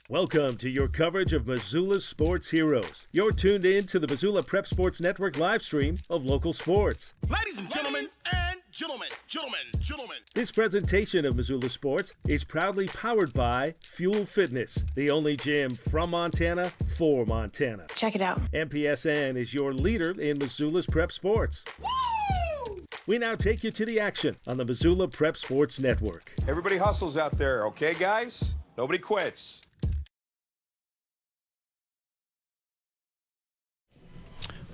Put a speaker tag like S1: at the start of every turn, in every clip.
S1: Welcome to your coverage of Missoula's sports heroes. You're tuned in to the Missoula Prep Sports Network live stream of local sports.
S2: Ladies and gentlemen, gentlemen.
S1: This presentation of Missoula Sports is proudly powered by Fuel Fitness, the only gym from Montana for Montana.
S3: Check it out.
S1: MPSN is your leader in Missoula's prep sports.
S2: Woo!
S1: We now take you to the action on the Missoula Prep Sports Network.
S4: Everybody hustles out there, okay, guys? Nobody quits.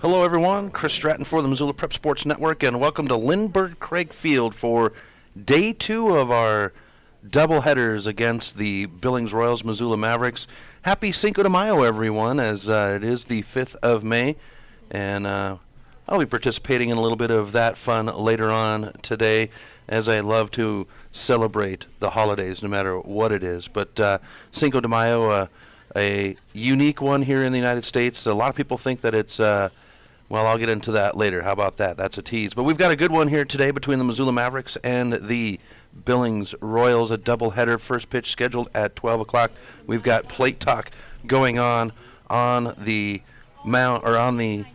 S5: Hello, everyone. Chris Stratton for the Missoula Prep Sports Network, and welcome to Lindbergh Craig Field for Day 2 of our doubleheaders against the Billings Royals Missoula Mavericks. Happy Cinco de Mayo, everyone, as it is the 5th of May, and I'll be participating in a little bit of that fun later on today, as I love to celebrate the holidays, no matter what it is. But Cinco de Mayo, a unique one here in the United States. A lot of people think that it's well, I'll get into that later. How about that? That's a tease. But we've got a good one here today between the Missoula Mavericks and the Billings Royals, a doubleheader. First pitch scheduled at 12 o'clock. We've got plate talk going on the mound, or on the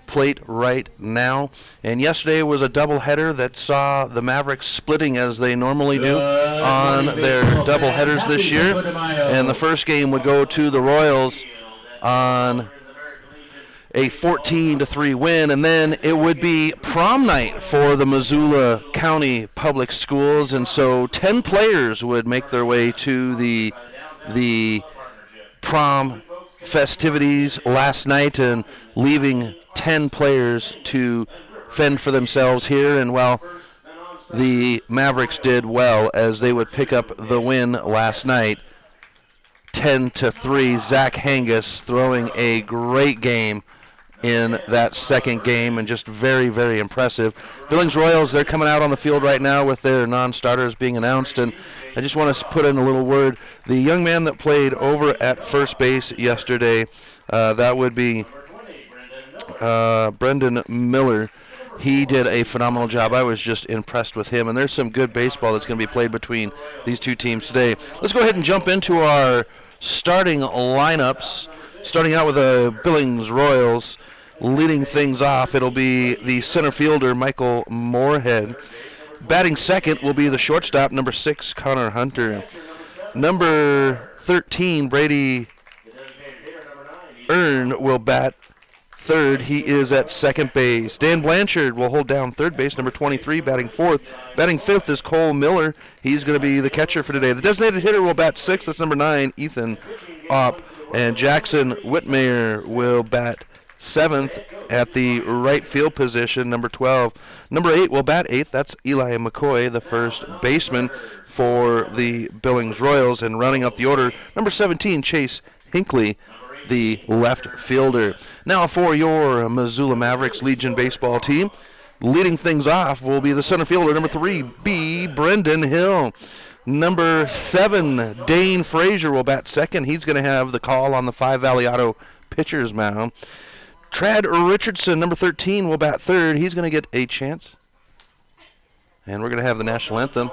S5: plate right now. And yesterday was a doubleheader that saw the Mavericks splitting as they normally do on their doubleheaders this year. And the first game would go to the Royals on a 14-3 win, and then it would be prom night for the Missoula County Public Schools, and so 10 players would make their way to the prom festivities last night, and leaving 10 players to fend for themselves here. And well, the Mavericks did well as they would pick up the win last night, 10-3. Zach Hangus throwing a great game in that second game, and just very, very impressive. Billings Royals, they're coming out on the field right now with their non-starters being announced, and I just want to put in a little word. The young man that played over at first base yesterday, that would be Brendan Miller. He did a phenomenal job. I was just impressed with him, and there's some good baseball that's going to be played between these two teams today. Let's go ahead and jump into our starting lineups. Starting out with the Billings Royals, leading things off, it'll be the center fielder, Michael Moorhead. Batting second will be the shortstop, number 6, Connor Hunter. Number 13, Brady Earn will bat third. He is at second base. Dan Blanchard will hold down third base, number 23, batting fourth. Batting fifth is Cole Miller. He's going to be the catcher for today. The designated hitter will bat sixth. That's number 9, Ethan Opp. And Jackson Whitmire will bat seventh at the right field position, number 12. Number 8 will bat eighth. That's Eli McCoy, the first baseman for the Billings Royals. And running up the order, number 17, Chase Hinckley, the left fielder. Now for your Missoula Mavericks Legion baseball team, leading things off will be the center fielder, number 3, B. Brendan Hill. Number 7, Dane Frazier will bat second. He's going to have the call on the 5 Valley Auto pitcher's mound. Trad Richardson, number 13, will bat third. He's going to get a chance. And we're going to have the national anthem.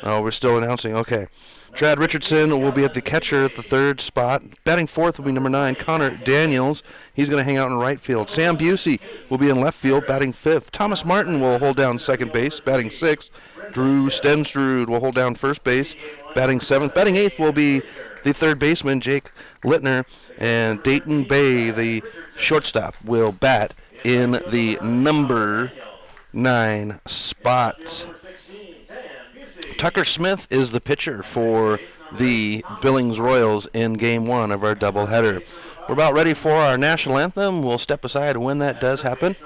S5: Oh, we're still announcing. Okay. Trad Richardson will be at the catcher at the third spot. Batting fourth will be number 9, Connor Daniels. He's going to hang out in right field. Sam Busey will be in left field, batting fifth. Thomas Martin will hold down second base, batting sixth. Drew Stenstrud will hold down first base, batting seventh. Batting eighth will be the third baseman, Jake Littner. And Dayton Bay, the shortstop, will bat in the number 9 spot. Tucker Smith is the pitcher for the Billings Royals in Game 1 of our doubleheader. We're about ready for our national anthem. We'll step aside when that does happen,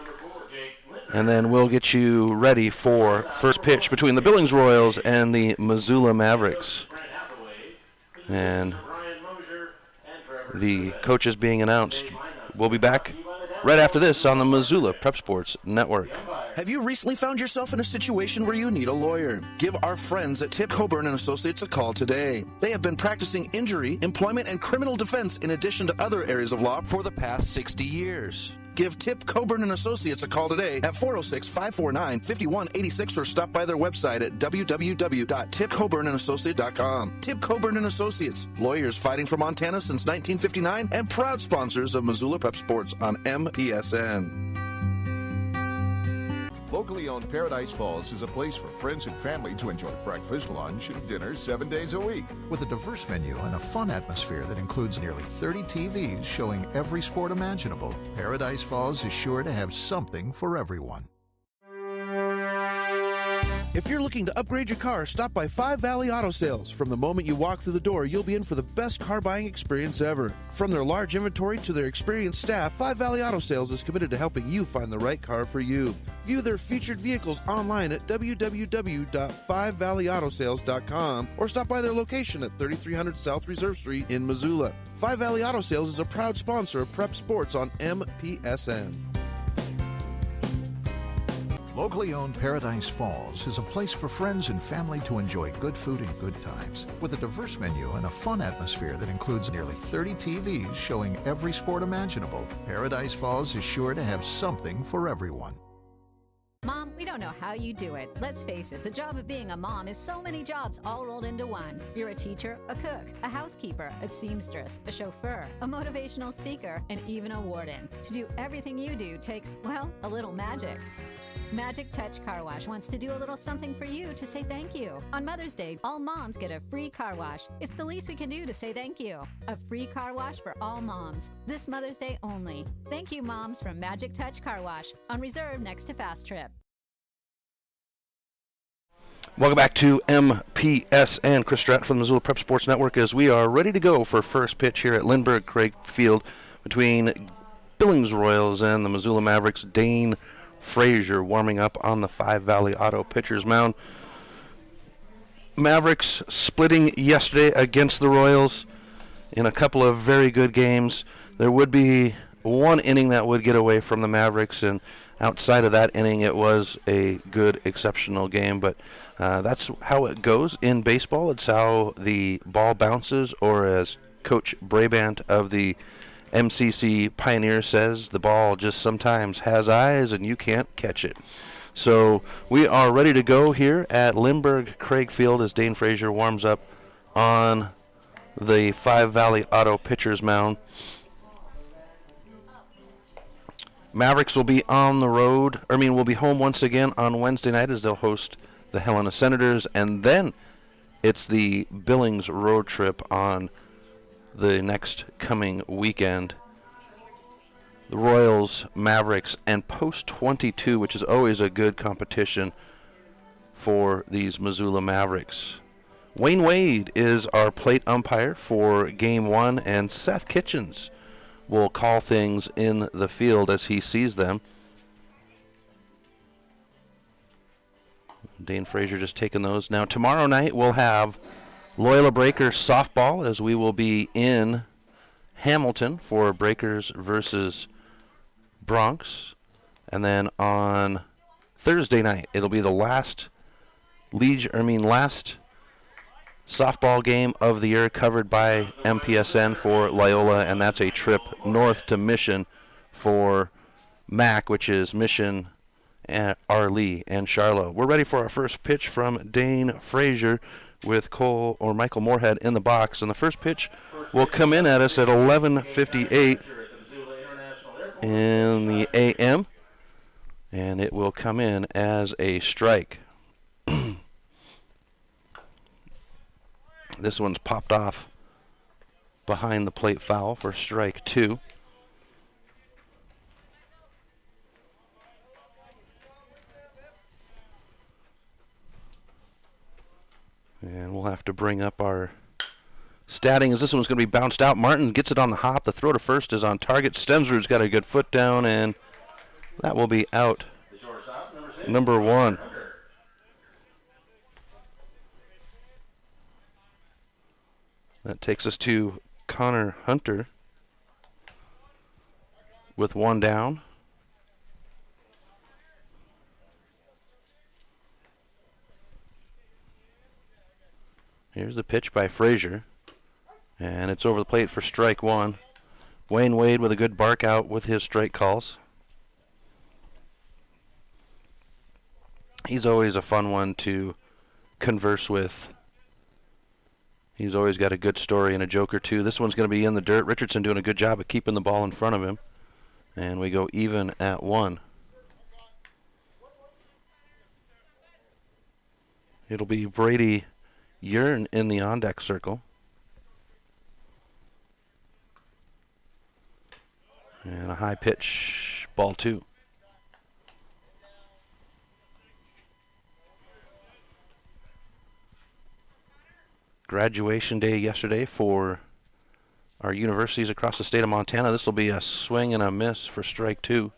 S5: and then we'll get you ready for first pitch between the Billings Royals and the Missoula Mavericks. And the coaches being announced. We'll be back right after this on the Missoula Prep Sports Network.
S6: Have you recently found yourself in a situation where you need a lawyer? Give our friends at Tip Coburn & Associates a call today. They have been practicing injury, employment, and criminal defense in addition to other areas of law for the past 60 years. Give Tip Coburn and Associates a call today at 406-549-5186 or stop by their website at www.tipcoburnandassociates.com. Tip Coburn and Associates, lawyers fighting for Montana since 1959 and proud sponsors of Missoula Prep Sports on MPSN.
S2: Locally owned Paradise Falls is a place for friends and family to enjoy breakfast, lunch, and dinner 7 days a week.
S3: With a diverse menu and a fun atmosphere that includes nearly 30 TVs showing every sport imaginable, Paradise Falls is sure to have something for everyone.
S7: If you're looking to upgrade your car, stop by Five Valley Auto Sales. From the moment you walk through the door, you'll be in for the best car buying experience ever. From their large inventory to their experienced staff, Five Valley Auto Sales is committed to helping you find the right car for you. View their featured vehicles online at www.5valleyautosales.com or stop by their location at 3300 South Reserve Street in Missoula. Five Valley Auto Sales is a proud sponsor of Prep Sports on MPSN.
S3: Locally owned Paradise Falls is a place for friends and family to enjoy good food and good times. With a diverse menu and a fun atmosphere that includes nearly 30 TVs showing every sport imaginable, Paradise Falls is sure to have something for everyone.
S8: Mom, we don't know how you do it. Let's face it, the job of being a mom is so many jobs all rolled into one. You're a teacher, a cook, a housekeeper, a seamstress, a chauffeur, a motivational speaker, and even a warden. To do everything you do takes, well, a little magic. Magic Touch Car Wash wants to do a little something for you to say thank you. On Mother's Day, all moms get a free car wash. It's the least we can do to say thank you. A free car wash for all moms. This Mother's Day only. Thank you, moms, from Magic Touch Car Wash on Reserve next to Fast Trip.
S5: Welcome back to MPSN. Chris Stratton from the Missoula Prep Sports Network as we are ready to go for first pitch here at Lindbergh Craig Field between Billings Royals and the Missoula Mavericks. Dane Frazier warming up on the Five Valley Auto pitcher's mound. Mavericks splitting yesterday against the Royals in a couple of very good games. There would be one inning that would get away from the Mavericks, and outside of that inning it was a good, exceptional game. But that's how it goes in baseball. It's how the ball bounces, or as Coach Brabant of the MCC Pioneer says, the ball just sometimes has eyes and you can't catch it. So we are ready to go here at Lindbergh Craig Field as Dane Frazier warms up on the Five Valley Auto pitcher's mound. Mavericks will be on the road, will be home once again on Wednesday night as they'll host the Helena Senators, and then it's the Billings road trip on the next coming weekend. The Royals, Mavericks, and Post 22, which is always a good competition for these Missoula Mavericks. Wayne Wade is our plate umpire for Game 1, and Seth Kitchens will call things in the field as he sees them. Dane Frazier just taking those. Now tomorrow night we'll have Loyola Breakers softball as we will be in Hamilton for Breakers versus Bronx. And then on Thursday night it'll be the last softball game of the year covered by MPSN for Loyola, and that's a trip north to Mission for MAC, which is Mission, Arlee, and Charlotte. We're ready for our first pitch from Dane Frazier with Michael Moorhead in the box, and the first pitch will come in at us at 11:58 in the AM, and it will come in as a strike. This one's popped off behind the plate foul for strike 2. And we'll have to bring up our statting as this one's going to be bounced out. Martin gets it on the hop. The throw to first is on target. Stensrud's got a good foot down, and that will be out. Number 1. That takes us to Connor Hunter with 1 down. Here's the pitch by Frazier, and it's over the plate for strike 1. Wayne Wade with a good bark out with his strike calls. He's always a fun one to converse with. He's always got a good story and a joke or two. This one's going to be in the dirt. Richardson doing a good job of keeping the ball in front of him. And we go even at 1. It'll be Brady Yearn in the on-deck circle. And a high pitch, ball 2. Graduation day yesterday for our universities across the state of Montana. This will be a swing and a miss for strike 2.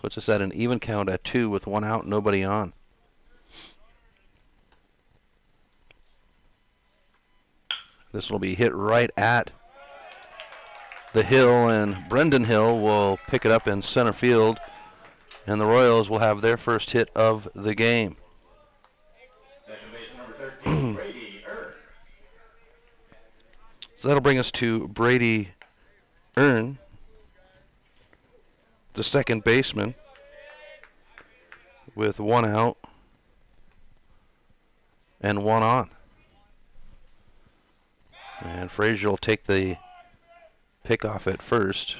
S5: Puts us at an even count at 2 with 1 out, nobody on. This will be hit right at the hill, and Brendan Hill will pick it up in center field, and the Royals will have their first hit of the game. So that'll bring us to Brady Yearn, the second baseman, with 1 out and 1 on. And Frazier will take the pickoff at first.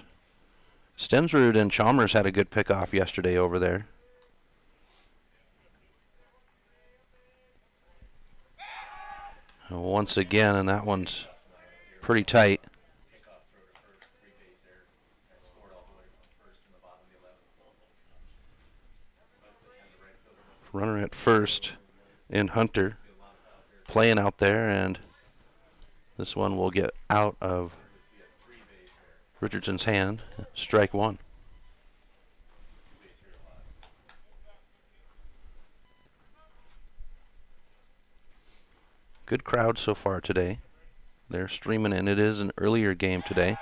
S5: Stensrud and Chalmers had a good pickoff yesterday over there. Once again, and that one's pretty tight. Runner at first in Hunter, playing out there, and this one will get out of Richardson's hand. Strike 1. Good crowd so far today. They're streaming in. It is an earlier game today.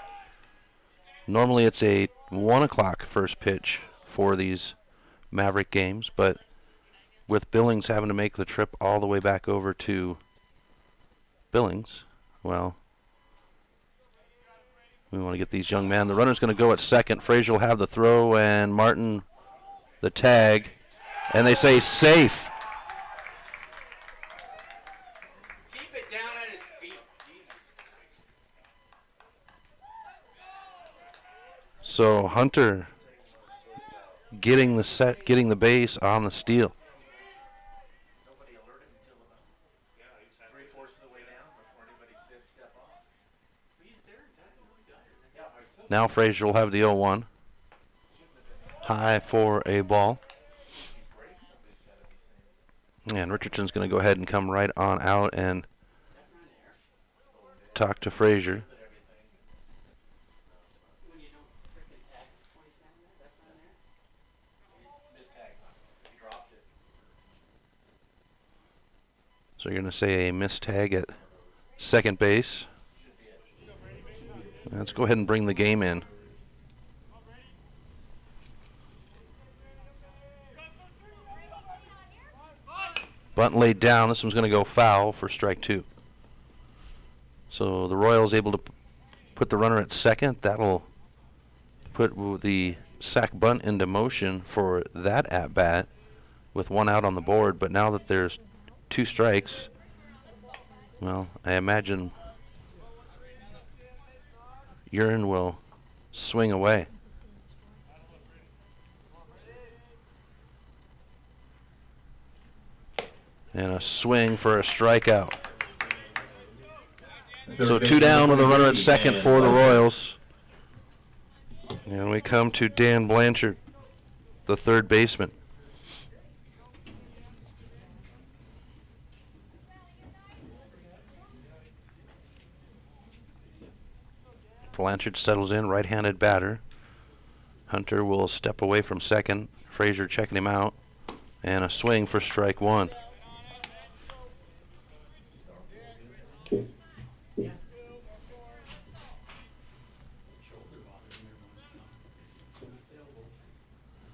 S5: Normally it's a 1 o'clock first pitch for these Maverick games, but with Billings having to make the trip all the way back over to Billings, well, we want to get these young men. The runner's going to go at second. Frazier will have the throw, and Martin the tag, and they say safe.
S9: Keep it down at his feet.
S5: So Hunter getting the base on the steal. Now Frazier will have the 0-1. High for a ball. And Richardson's going to go ahead and come right on out and talk to Frazier. So you're going to say a missed tag at second base. Let's go ahead and bring the game in. Bunt laid down. This one's going to go foul for strike 2. So the Royals able to put the runner at second. That'll put the sac bunt into motion for that at-bat with 1 out on the board. But now that there's 2 strikes, well, I imagine Yearn will swing away. And a swing for a strikeout. So 2 down with a runner at second for the Royals. And we come to Dan Blanchard, the third baseman. Blanchard settles in, right-handed batter. Hunter will step away from second. Frazier checking him out. And a swing for strike 1.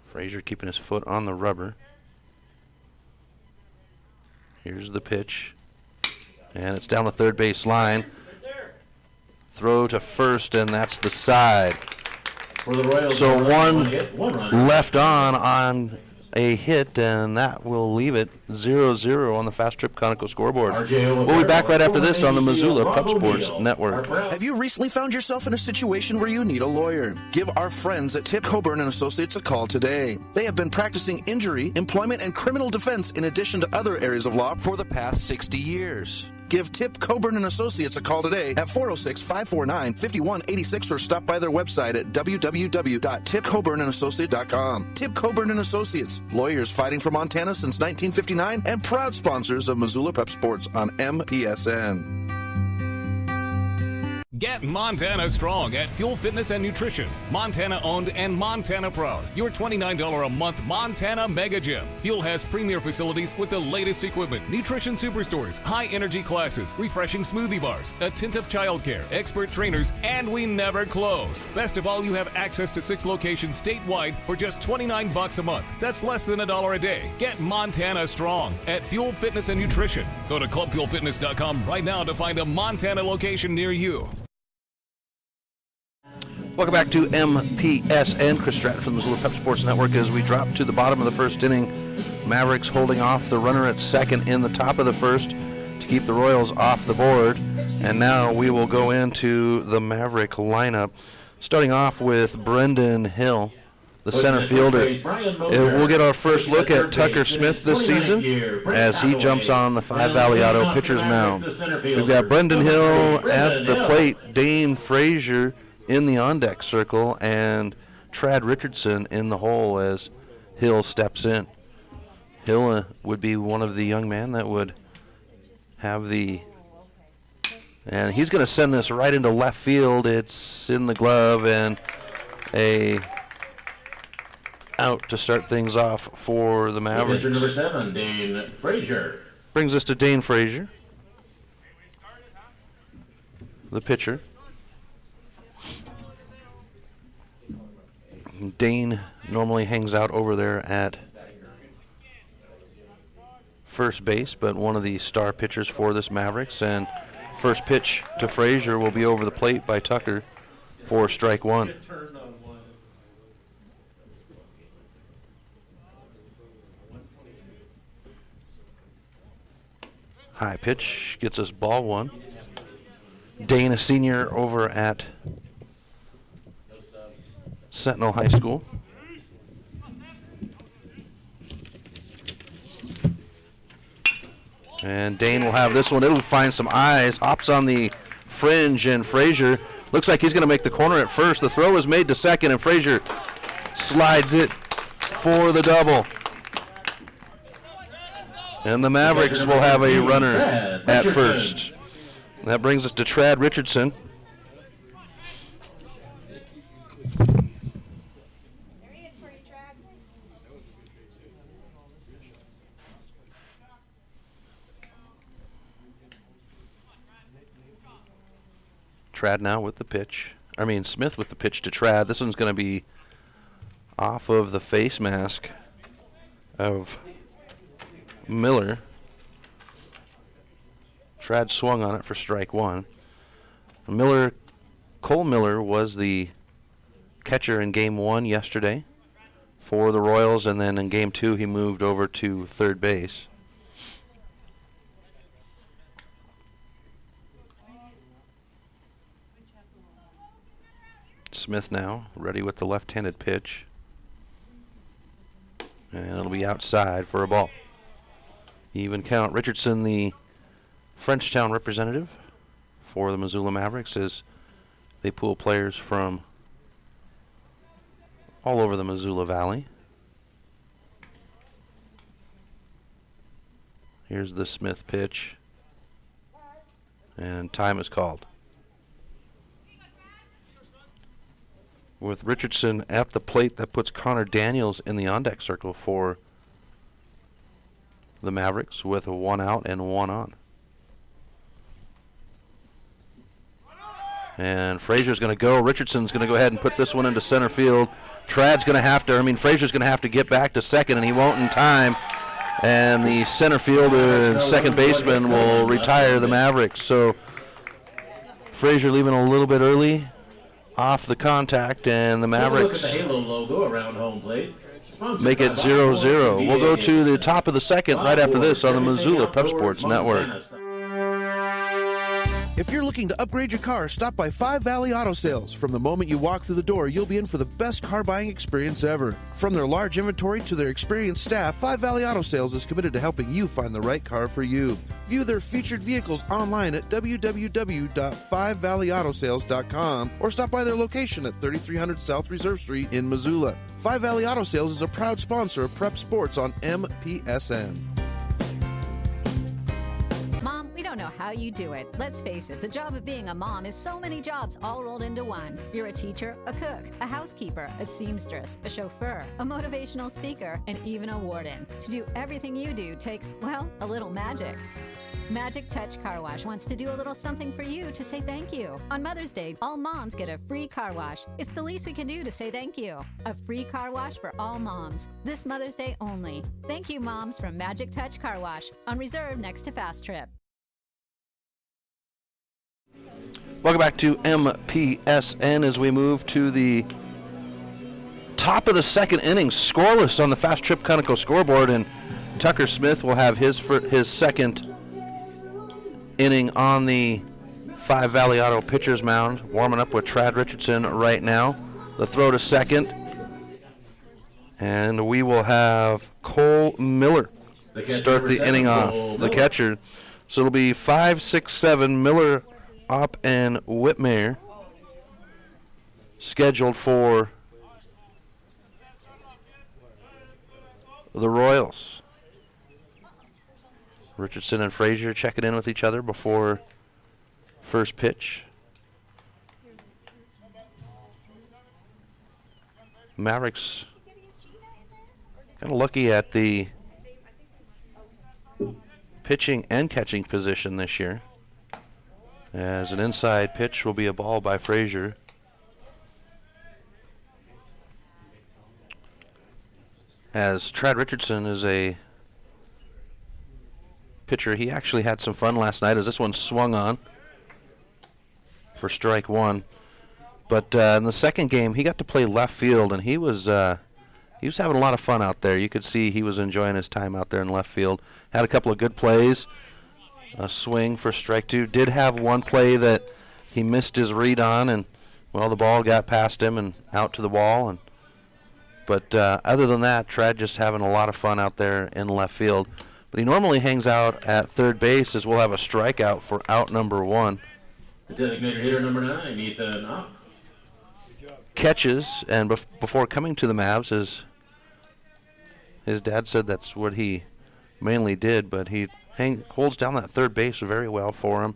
S5: Frazier keeping his foot on the rubber. Here's the pitch. And it's down the third base line. Throw to first, and that's the side. So one left on a hit, and that will leave it 0-0 on the Fast Trip Conoco scoreboard. We'll be back right after this on the Missoula Pep Sports Network.
S6: Have you recently found yourself in a situation where you need a lawyer? Give our friends at Tip Coburn & Associates a call today. They have been practicing injury, employment, and criminal defense in addition to other areas of law for the past 60 years. Give Tip Coburn & Associates a call today at 406-549-5186 or stop by their website at www.tipcoburnandassociates.com. Tip Coburn & Associates, lawyers fighting for Montana since 1959 and proud sponsors of Missoula Pep Sports on MPSN.
S10: Get Montana strong at Fuel Fitness and Nutrition. Montana owned and Montana proud. Your $29 a month Montana Mega Gym. Fuel has premier facilities with the latest equipment, nutrition superstores, high energy classes, refreshing smoothie bars, attentive childcare, expert trainers, and we never close. Best of all, you have access to 6 locations statewide for just $29 a month. That's less than $1 a day. Get Montana strong at Fuel Fitness and Nutrition. Go to clubfuelfitness.com right now to find a Montana location near you.
S5: Welcome back to MPSN. Chris Stratton from the Missoula Pep Sports Network as we drop to the bottom of the first inning. Mavericks holding off the runner at second in the top of the first to keep the Royals off the board. And now we will go into the Maverick lineup, starting off with Brendan Hill, the center fielder. We'll get our first look at Tucker Smith this season as he jumps on the 5 Valley Auto pitcher's mound. We've got Brendan Hill at the plate, Dane Frazier in the on-deck circle, and Trad Richardson in the hole as Hill steps in. Hill would be one of the young men that would have the... And he's going to send this right into left field. It's in the glove, and a out to start things off for the Mavericks.
S11: Number 7, Dane Frazier.
S5: Brings us to Dane Frazier, the pitcher. Dane normally hangs out over there at first base, but one of the star pitchers for this Mavericks. And first pitch to Frazier will be over the plate by Tucker for strike one. High pitch gets us ball one. Dane, a senior over at Sentinel High School. And Dane will have this one. It'll find some eyes. Hops on the fringe, and Frazier looks like he's going to make the corner at first. The throw is made to second, and Frazier slides it for the double. And the Mavericks will have a runner at first. That brings us to Trad Richardson. Trad now with the pitch. Smith with the pitch to Trad. This one's going to be off of the face mask of Miller. Trad swung on it for strike one. Cole Miller was the catcher in game 1 yesterday for the Royals, and then in game 2 he moved over to third base. Smith now ready with the left-handed pitch, and it'll be outside for a ball. Even count. Richardson, the Frenchtown representative for the Missoula Mavericks, as they pool players from all over the Missoula Valley. Here's the Smith pitch, and time is called. With Richardson at the plate, that puts Connor Daniels in the on-deck circle for the Mavericks with a 1 out and 1 on. And Frazier's going to go. Richardson's going to go ahead and put this one into center field. Frazier's going to have to get back to second, and he won't in time. And the center fielder and second baseman will retire the Mavericks. So Frazier leaving a little bit early off the contact, and the
S11: Take a look at
S5: Mavericks
S11: the Halo logo around home plate. Sponsored
S5: make it
S11: by
S5: 0-0. We'll go to the top of the second right after this on the
S11: Everything
S5: Missoula Prep
S11: Outdoors
S5: Sports Network.
S11: Montana.
S7: If you're looking to upgrade your car, stop by Five Valley Auto Sales. From the moment you walk through the door, you'll be in for the best car buying experience ever. From their large inventory to their experienced staff, Five Valley Auto Sales is committed to helping you find the right car for you. View their featured vehicles online at www.5valleyautosales.com or stop by their location at 3300 South Reserve Street in Missoula. Five Valley Auto Sales is a proud sponsor of Prep Sports on MPSN.
S8: Mom, we don't know how you do it. Let's face it, the job of being a mom is so many jobs all rolled into one. You're a teacher, a cook, a housekeeper, a seamstress, a chauffeur, a motivational speaker, and even a warden. To do everything you do takes, well, a little magic. Magic Touch Car Wash wants to do a little something for you to say thank you. On Mother's Day, all moms get a free car wash. It's the least we can do to say thank you. A free car wash for all moms. This Mother's Day only. Thank you, moms, from Magic Touch Car Wash on Reserve next to Fast Trip.
S5: Welcome back to MPSN as we move to the top of the second inning, scoreless on the Fast Trip Conoco scoreboard, and Tucker Smith will have his second inning on the Five Valley Auto pitcher's mound, warming up with Trad Richardson right now. The throw to second, and we will have Cole Miller start the inning off, the catcher. So it'll be 5, 6, 7, Miller, Opp, and Whitmire scheduled for the Royals. Richardson and Frazier checking in with each other before first pitch. Mavericks kind of lucky at the pitching and catching position this year, as an inside pitch will be a ball by Frazier. As Trad Richardson is a pitcher, he actually had some fun last night as this one swung on for strike one. But in the second game, he got to play left field, and he was having a lot of fun out there. You could see he was enjoying his time out there in left field. Had a couple of good plays. A swing for strike two. Did have one play that he missed his read on, and well, the ball got past him and out to the wall. But other than that, Trad just having a lot of fun out there in left field. But he normally hangs out at third base, as we'll have a strikeout for out number one.
S11: The designated hitter number 9, Ethan Opp.
S5: Catches, and before coming to the Mavs, his dad said that's what he mainly did, but he holds down that third base very well for him.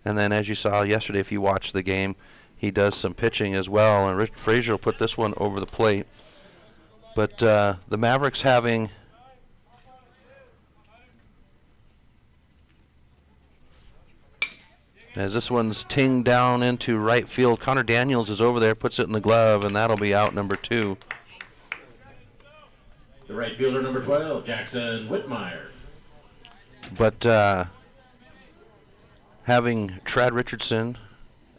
S5: And then, as you saw yesterday, if you watched the game, he does some pitching as well, and Frazier will put this one over the plate. But the Mavericks having as this one's tinged down into right field. Connor Daniels is over there, puts it in the glove, and that'll be out number 2.
S11: The right fielder number 12, Jackson Whitmire.
S5: But having Trad Richardson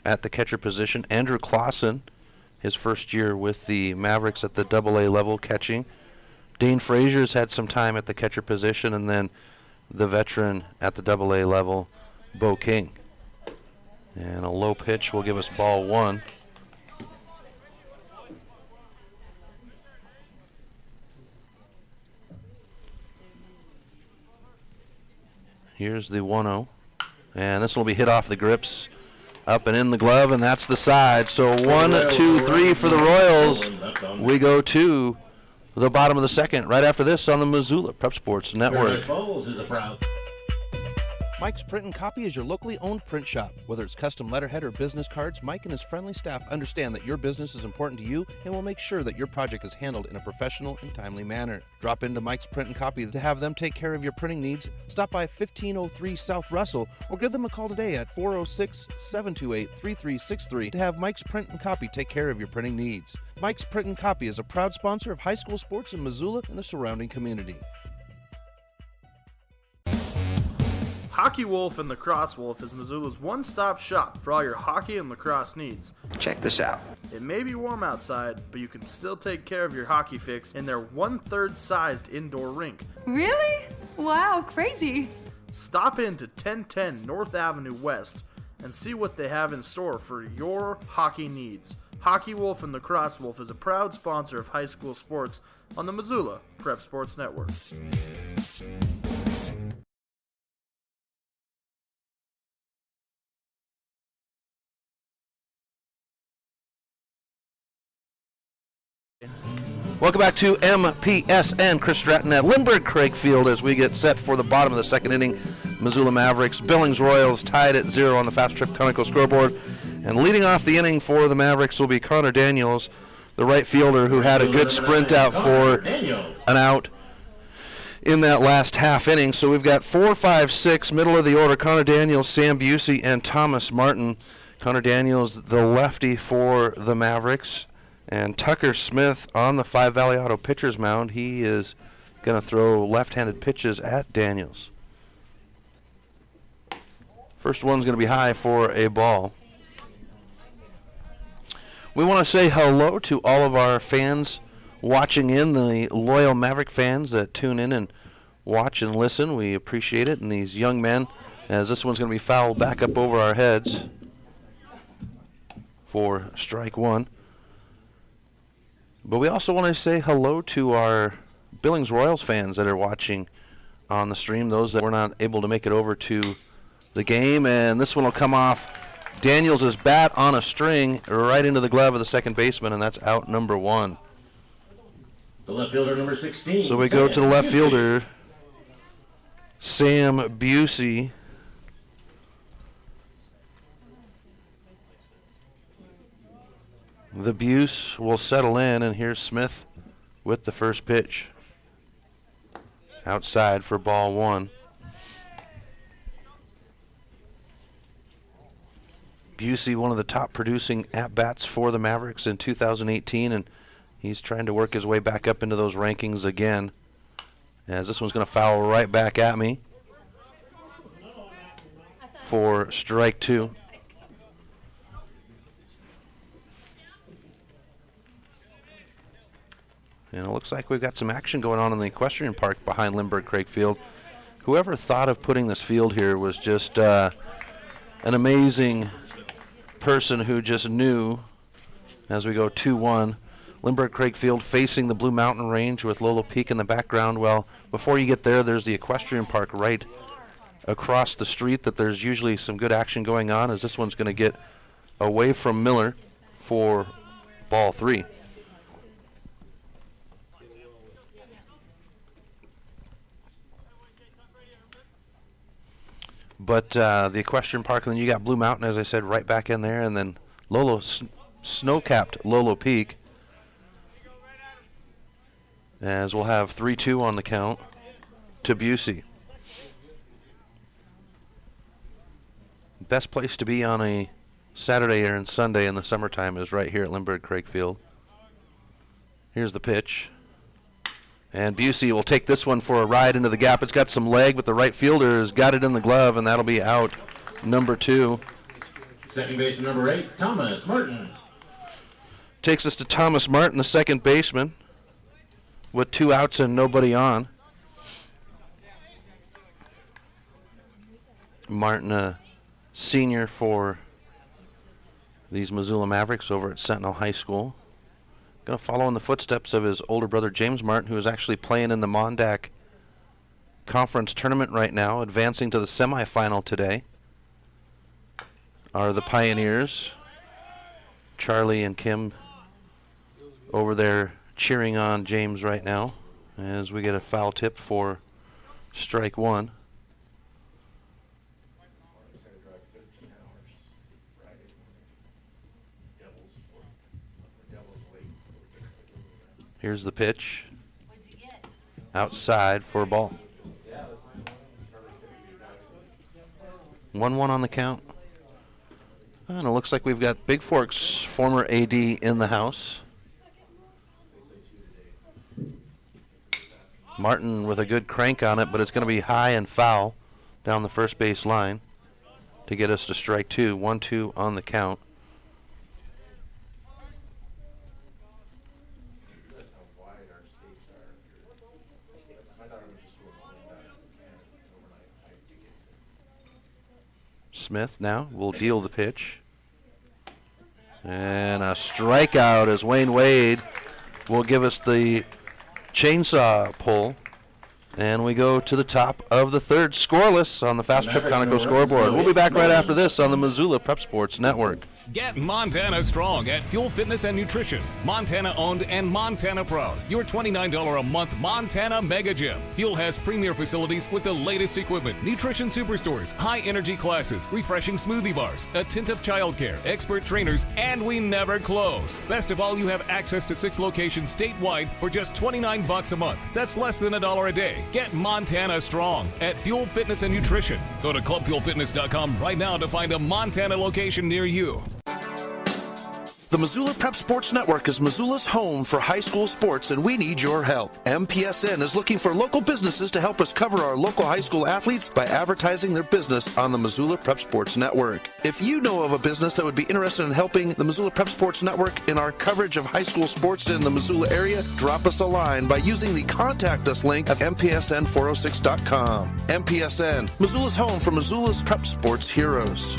S5: at the catcher position, Andrew Clausen, his first year with the Mavericks at the AA level catching. Dane Frazier's had some time at the catcher position, and then the veteran at the AA level, Bo King. And a low pitch will give us ball 1. Here's the 1-0. And this will be hit off the grips, up and in the glove, and that's the side. So 1, 2, 3 for the Royals. We go to the bottom of the second right after this on the Missoula Prep Sports Network.
S7: Mike's Print and Copy is your locally owned print shop. Whether it's custom letterhead or business cards, Mike and his friendly staff understand that your business is important to you and will make sure that your project is handled in a professional and timely manner. Drop into Mike's Print and Copy to have them take care of your printing needs. Stop by 1503 South Russell or give them a call today at 406-728-3363 to have Mike's Print and Copy take care of your printing needs. Mike's Print and Copy is a proud sponsor of high school sports in Missoula and the surrounding community.
S12: Hockey Wolf and Lacrosse Wolf is Missoula's one-stop shop for all your hockey and lacrosse needs.
S13: Check this out.
S12: It may be warm outside, but you can still take care of your hockey fix in their 1/3 sized indoor rink.
S14: Really? Wow, crazy.
S12: Stop in to 1010 North Avenue West and see what they have in store for your hockey needs. Hockey Wolf and Lacrosse Wolf is a proud sponsor of high school sports on the Missoula Prep Sports Network.
S5: Welcome back to MPSN. Chris Stratton at Lindbergh Craig Field as we get set for the bottom of the second inning. Missoula Mavericks, Billings Royals tied at 0 on the Fast Trip Conoco scoreboard. And leading off the inning for the Mavericks will be Connor Daniels, the right fielder who had a good sprint out for an out in that last half inning. So we've got 4, 5, 6, middle of the order, Connor Daniels, Sam Busey, and Thomas Martin. Connor Daniels, the lefty for the Mavericks. And Tucker Smith on the Five Valley Auto pitcher's mound. He is going to throw left-handed pitches at Daniels. First one's going to be high for a ball. We want to say hello to all of our fans watching in, the loyal Maverick fans that tune in and watch and listen. We appreciate it. And these young men, as this one's going to be fouled back up over our heads for strike one. But we also want to say hello to our Billings Royals fans that are watching on the stream, those that were not able to make it over to the game. And this one will come off Daniels' bat on a string right into the glove of the second baseman, and that's out number 1.
S11: The left fielder, number 16.
S5: So we go to the left fielder, Sam Busey. The Buse will settle in, and here's Smith with the first pitch. Outside for ball 1. Busey, one of the top producing at-bats for the Mavericks in 2018, and he's trying to work his way back up into those rankings again. As this one's going to foul right back at me for strike 2. And it looks like we've got some action going on in the equestrian park behind Lindbergh Craig Field. Whoever thought of putting this field here was just an amazing person who just knew. As we go 2-1, Lindbergh Craig Field facing the Blue Mountain Range with Lolo Peak in the background. Well, before you get there, there's the equestrian park right across the street that there's usually some good action going on, as this one's going to get away from Miller for ball 3. But the equestrian park, and then you got Blue Mountain, as I said, right back in there, and then snow-capped Lolo Peak. As we'll have 3-2 on the count to Busey. Best place to be on a Saturday and Sunday in the summertime is right here at Lindbergh Craig Field. Here's the pitch. And Busey will take this one for a ride into the gap. It's got some leg, but the right fielder has got it in the glove, and that'll be out number 2.
S11: Second baseman, number 8, Thomas Martin.
S5: Takes us to Thomas Martin, the second baseman, with 2 outs and nobody on. Martin, a senior for these Missoula Mavericks over at Sentinel High School. Going to follow in the footsteps of his older brother James Martin, who is actually playing in the Mondac Conference Tournament right now, advancing to the semifinal today. Are the Pioneers. Charlie and Kim over there cheering on James right now as we get a foul tip for strike 1. Here's the pitch. Outside for a ball. 1-1 on the count. And it looks like we've got Big Fork's former AD in the house. Martin with a good crank on it, but it's going to be high and foul down the first base line to get us to strike two. 1-2 on the count. Smith now will deal the pitch. And a strikeout as Wayne Wade will give us the chainsaw pull. And we go to the top of the third, scoreless on the Fast Trip Conoco scoreboard. We'll be back right after this on the Missoula Prep Sports Network.
S10: Get Montana strong at Fuel Fitness and Nutrition. Montana owned and Montana proud. Your $29 a month Montana Mega Gym. Fuel has premier facilities with the latest equipment, nutrition superstores, high energy classes, refreshing smoothie bars, attentive childcare, expert trainers, and we never close. Best of all, you have access to 6 locations statewide for just $29 a month. That's less than $1 a day. Get Montana strong at Fuel Fitness and Nutrition. Go to clubfuelfitness.com right now to find a Montana location near you.
S6: The Missoula Prep Sports Network is Missoula's home for high school sports, and we need your help. MPSN is looking for local businesses to help us cover our local high school athletes by advertising their business on the Missoula Prep Sports Network. If you know of a business that would be interested in helping the Missoula Prep Sports Network in our coverage of high school sports in the Missoula area, drop us a line by using the Contact Us link at MPSN406.com. MPSN, Missoula's home for Missoula's Prep Sports heroes.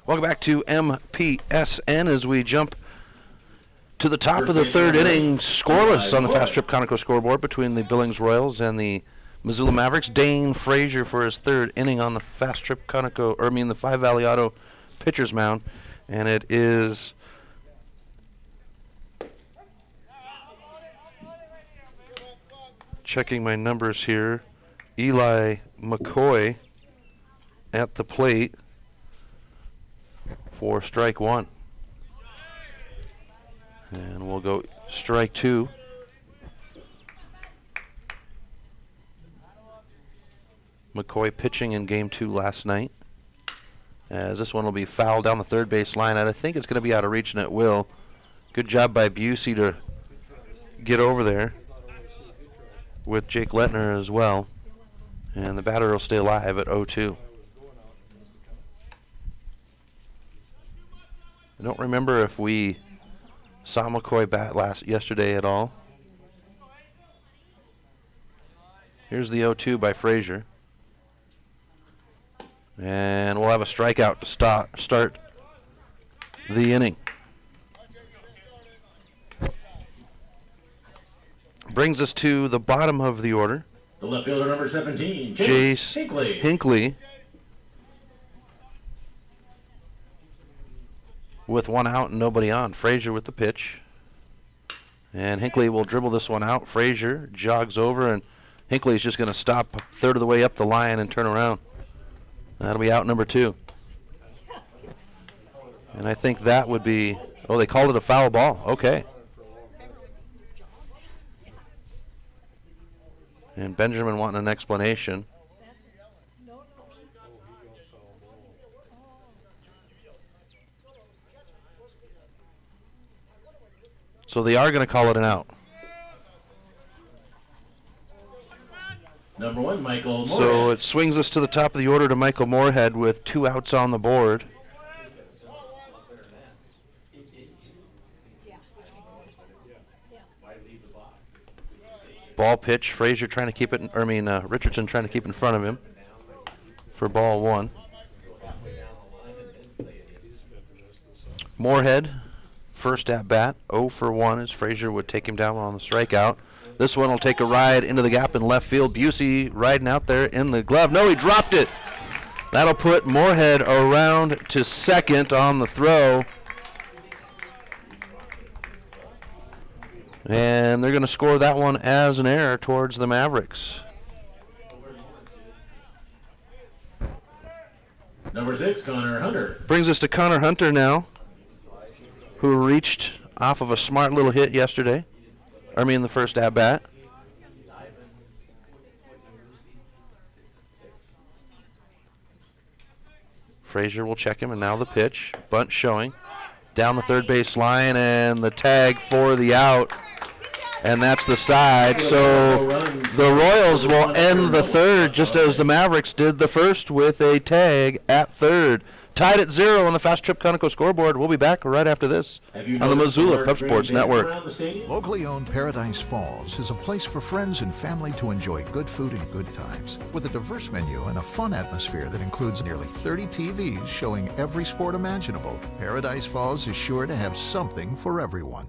S5: Welcome back to MPSN as we jump to the top of the third inning, scoreless on the Fast Trip Conoco scoreboard between the Billings Royals and the Missoula Mavericks. Dane Frazier for his third inning on the Fast Trip Conoco, the 5 Valley Auto pitcher's mound, and it is checking my numbers here. Eli McCoy at the plate for strike one. And we'll go strike two. McCoy pitching in game 2 last night. As this one will be fouled down the third base line, and I think it's going to be out of reach, and it will. Good job by Busey to get over there with Jake Lettner as well. And the batter will stay alive at 0-2. I don't remember if we saw McCoy bat yesterday at all. Here's the 0-2 by Frazier. And we'll have a strikeout to start the inning. Brings us to the bottom of the order.
S11: The left fielder, number 17,
S5: Jace Hinckley. With one out and nobody on. Frazier with the pitch. And Hinckley will dribble this one out. Frazier jogs over, and Hinckley's just going to stop a third of the way up the line and turn around. That'll be out number 2. And I think that would be, oh, they called it a foul ball. Okay. And Benjamin wanting an explanation. So they are going to call it an out.
S11: Number 1, Michael Moorhead.
S5: So it swings us to the top of the order to Michael Moorhead with 2 outs on the board. Ball pitch. Frazier trying to keep it, Richardson trying to keep in front of him for ball 1. Moorhead, first at bat, 0 for 1 as Frazier would take him down on the strikeout. This one will take a ride into the gap in left field. Busey riding out there in the glove. No, he dropped it. That'll put Moorhead around to second on the throw. And they're going to score that one as an error towards the Mavericks.
S11: Number 6, Connor Hunter.
S5: Brings us to Connor Hunter now, who reached off of a smart little hit yesterday. The first at bat. Frazier will check him, and now the pitch. Bunt showing. Down the third base line, and the tag for the out. And that's the side. So the Royals will end the third just as the Mavericks did the first with a tag at third. Tied at 0 on the Fast Trip Conoco scoreboard. We'll be back right after this on the Missoula Prep Sports Network.
S3: Locally owned Paradise Falls is a place for friends and family to enjoy good food and good times. With a diverse menu and a fun atmosphere that includes nearly 30 TVs showing every sport imaginable, Paradise Falls is sure to have something for everyone.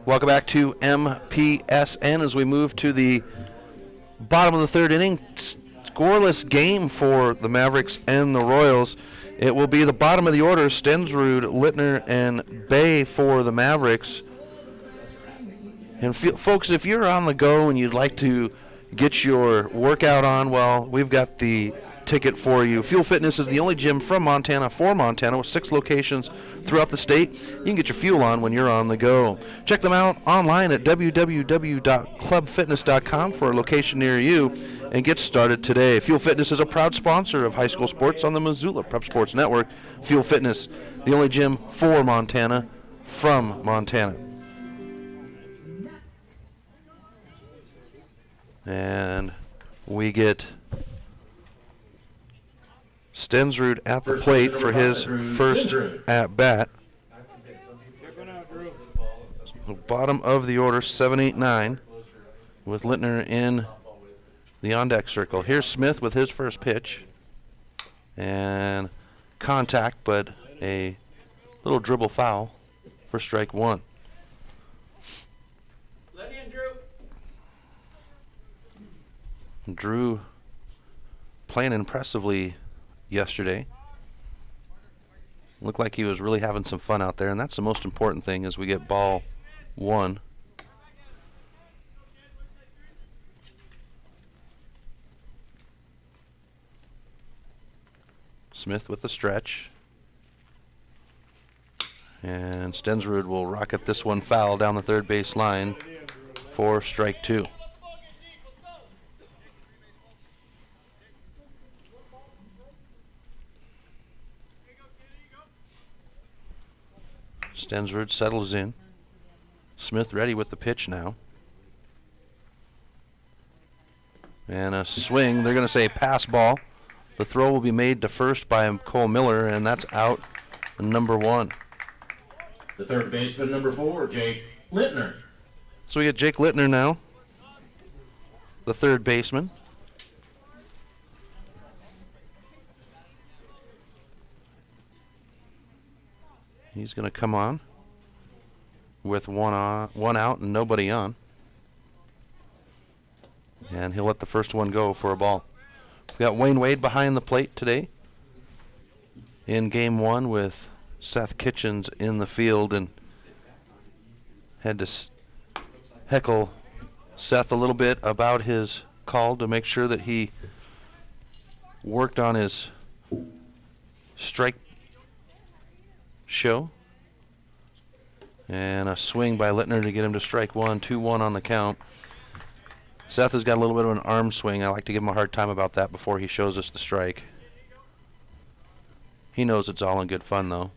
S5: Welcome back to MPSN as we move to the bottom of the third inning. Scoreless game for the Mavericks and the Royals. It will be the bottom of the order: Stensrud, Littner, and Bay for the Mavericks. And folks, if you're on the go and you'd like to get your workout on, well, we've got the ticket for you. Fuel Fitness is the only gym from Montana for Montana with 6 locations throughout the state. You can get your fuel on when you're on the go. Check them out online at www.clubfitness.com for a location near you and get started today. Fuel Fitness is a proud sponsor of high school sports on the Missoula Prep Sports Network. Fuel Fitness, the only gym for Montana from Montana. And we get Stensrud at the plate for his first at-bat. So bottom of the order, 7, 8, 9, with Littner in the on-deck circle. Here's Smith with his first pitch. And contact, but a little dribble foul for strike 1.
S9: Let in, Drew.
S5: Drew playing impressively yesterday. Looked like he was really having some fun out there, and that's the most important thing as we get ball 1. Smith with the stretch. And Stensrud will rocket this one foul down the third base line for strike 2. Stensrud settles in. Smith ready with the pitch now. And a swing. They're going to say pass ball. The throw will be made to first by Cole Miller, and that's out number 1.
S11: The third baseman, number 4, Jake Littner.
S5: So we get Jake Littner now, the third baseman. He's going to come on with one out and nobody on. And he'll let the first one go for a ball. We got Wayne Wade behind the plate today in game 1 with Seth Kitchens in the field, and had to heckle Seth a little bit about his call to make sure that he worked on his strike show. And a swing by Littner to get him to strike 1, 2-1 on the count. Seth has got a little bit of an arm swing. I like to give him a hard time about that before he shows us the strike. He knows it's all in good fun, though.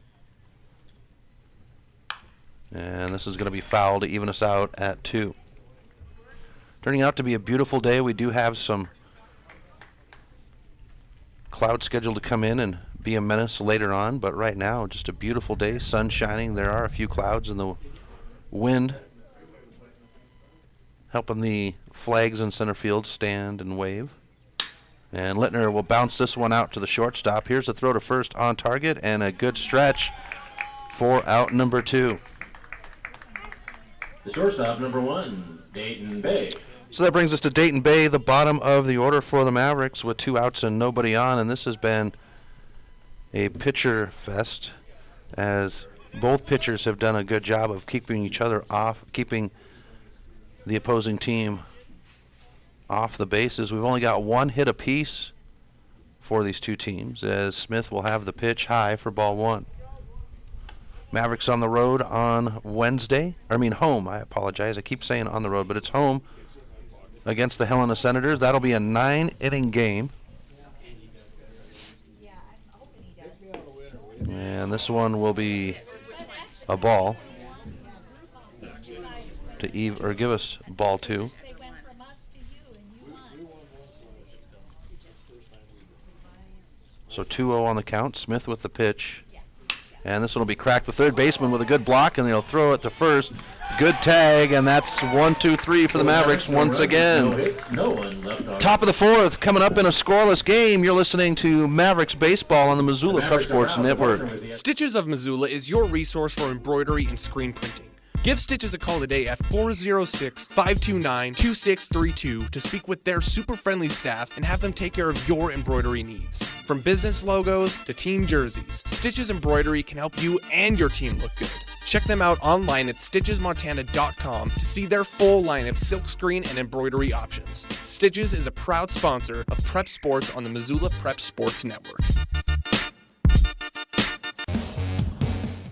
S5: And this is going to be foul to even us out at 2. Turning out to be a beautiful day. We do have some clouds scheduled to come in and be a menace later on, but right now just a beautiful day, sun shining. There are a few clouds in the wind helping the flags in center field stand and wave. And Littner will bounce this one out to the shortstop. Here's a throw to first on target and a good stretch for out number 2.
S11: The shortstop, number 1, Dayton Bay.
S5: So that brings us to Dayton Bay, the bottom of the order for the Mavericks with 2 outs and nobody on. And this has been a pitcher fest as both pitchers have done a good job of keeping each other off, keeping the opposing team off the bases. We've only got 1 hit apiece for these two teams as Smith will have the pitch high for ball 1. Mavericks on the road on home, I apologize. I keep saying on the road, but it's home against the Helena Senators. That'll be a 9-inning game. And And this one will be a ball to give us ball 2. So 2-0 on the count. Smith with the pitch. And this one will be cracked. The third baseman with a good block, and they'll throw it to first. Good tag, and that's 1-2-3 for the Mavericks once again. Top of the 4th, coming up in a scoreless game. You're listening to Mavericks Baseball on the Missoula Prep Sports Network.
S13: Stitches of Missoula is your resource for embroidery and screen printing. Give Stitches a call today at 406-529-2632 to speak with their super friendly staff and have them take care of your embroidery needs. From business logos to team jerseys, Stitches Embroidery can help you and your team look good. Check them out online at stitchesmontana.com to see their full line of silkscreen and embroidery options. Stitches is a proud sponsor of Prep Sports on the Missoula Prep Sports Network.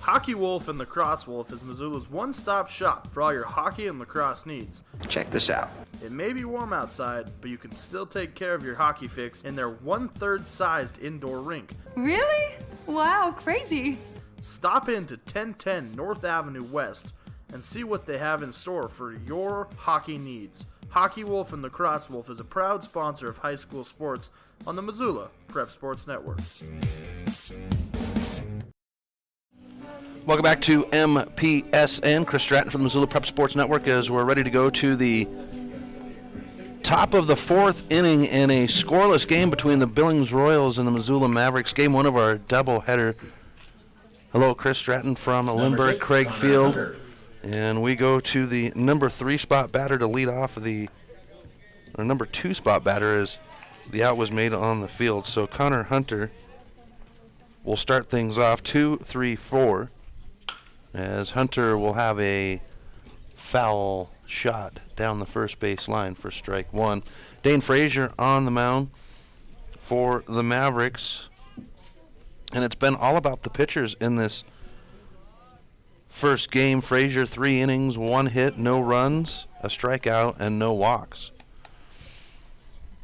S12: Hockey Wolf and Lacrosse Wolf is Missoula's one-stop shop for all your hockey and lacrosse needs.
S15: Check this out.
S12: It may be warm outside, but you can still take care of your hockey fix in their 1/3 sized indoor rink.
S14: Really? Wow, crazy.
S12: Stop in to 1010 North Avenue West and see what they have in store for your hockey needs. Hockey Wolf and Lacrosse Wolf is a proud sponsor of high school sports on the Missoula Prep Sports Network.
S5: Welcome back to MPSN. Chris Stratton from the Missoula Prep Sports Network as we're ready to go to the top of the 4th inning in a scoreless game between the Billings Royals and the Missoula Mavericks. Game 1 of our doubleheader. Hello, Chris Stratton from Lindbergh Craig Field. And we go to the number 3 spot batter to lead off our number 2 spot batter as the out was made on the field. So Connor Hunter will start things off 2-3-4. As Hunter will have a foul shot down the first base line for strike 1. Dane Frazier on the mound for the Mavericks. And it's been all about the pitchers in this first game. Frazier 3 innings, 1 hit, no runs, a strikeout, and no walks.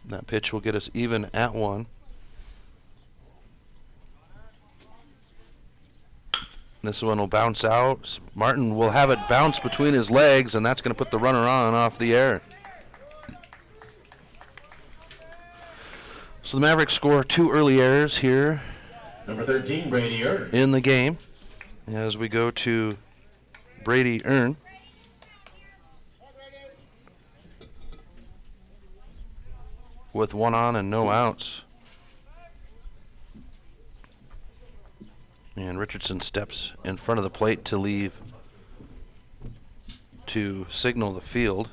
S5: That pitch will get us even at 1. This one will bounce out. Martin will have it bounce between his legs, and that's going to put the runner on off the air. So the Mavericks score 2 early errors here.
S11: Number 13, Brady Earn.
S5: In the game as we go to Brady Earn. With 1 on and no outs. And Richardson steps in front of the plate to signal the field.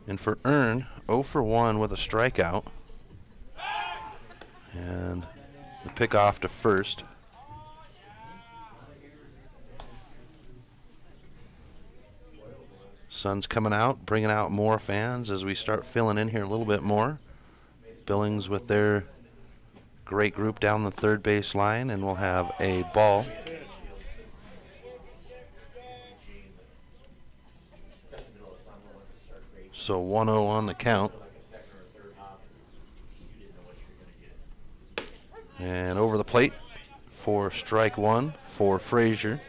S5: And for Earn, 0 for 1 with a strikeout. And the pick off to first. Sun's coming out, bringing out more fans as we start filling in here a little bit more. Billings with their great group down the third base line, and we'll have a ball. So 1-0 on the count. And over the plate for strike 1 for Frazier.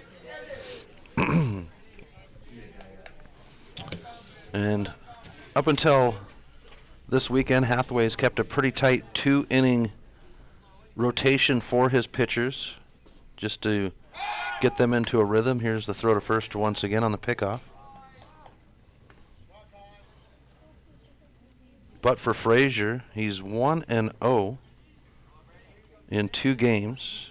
S5: And up until this weekend, Hathaway's kept a pretty tight 2-inning rotation for his pitchers just to get them into a rhythm. Here's the throw to first once again on the pickoff. But for Frazier, he's 1-0 in 2 games.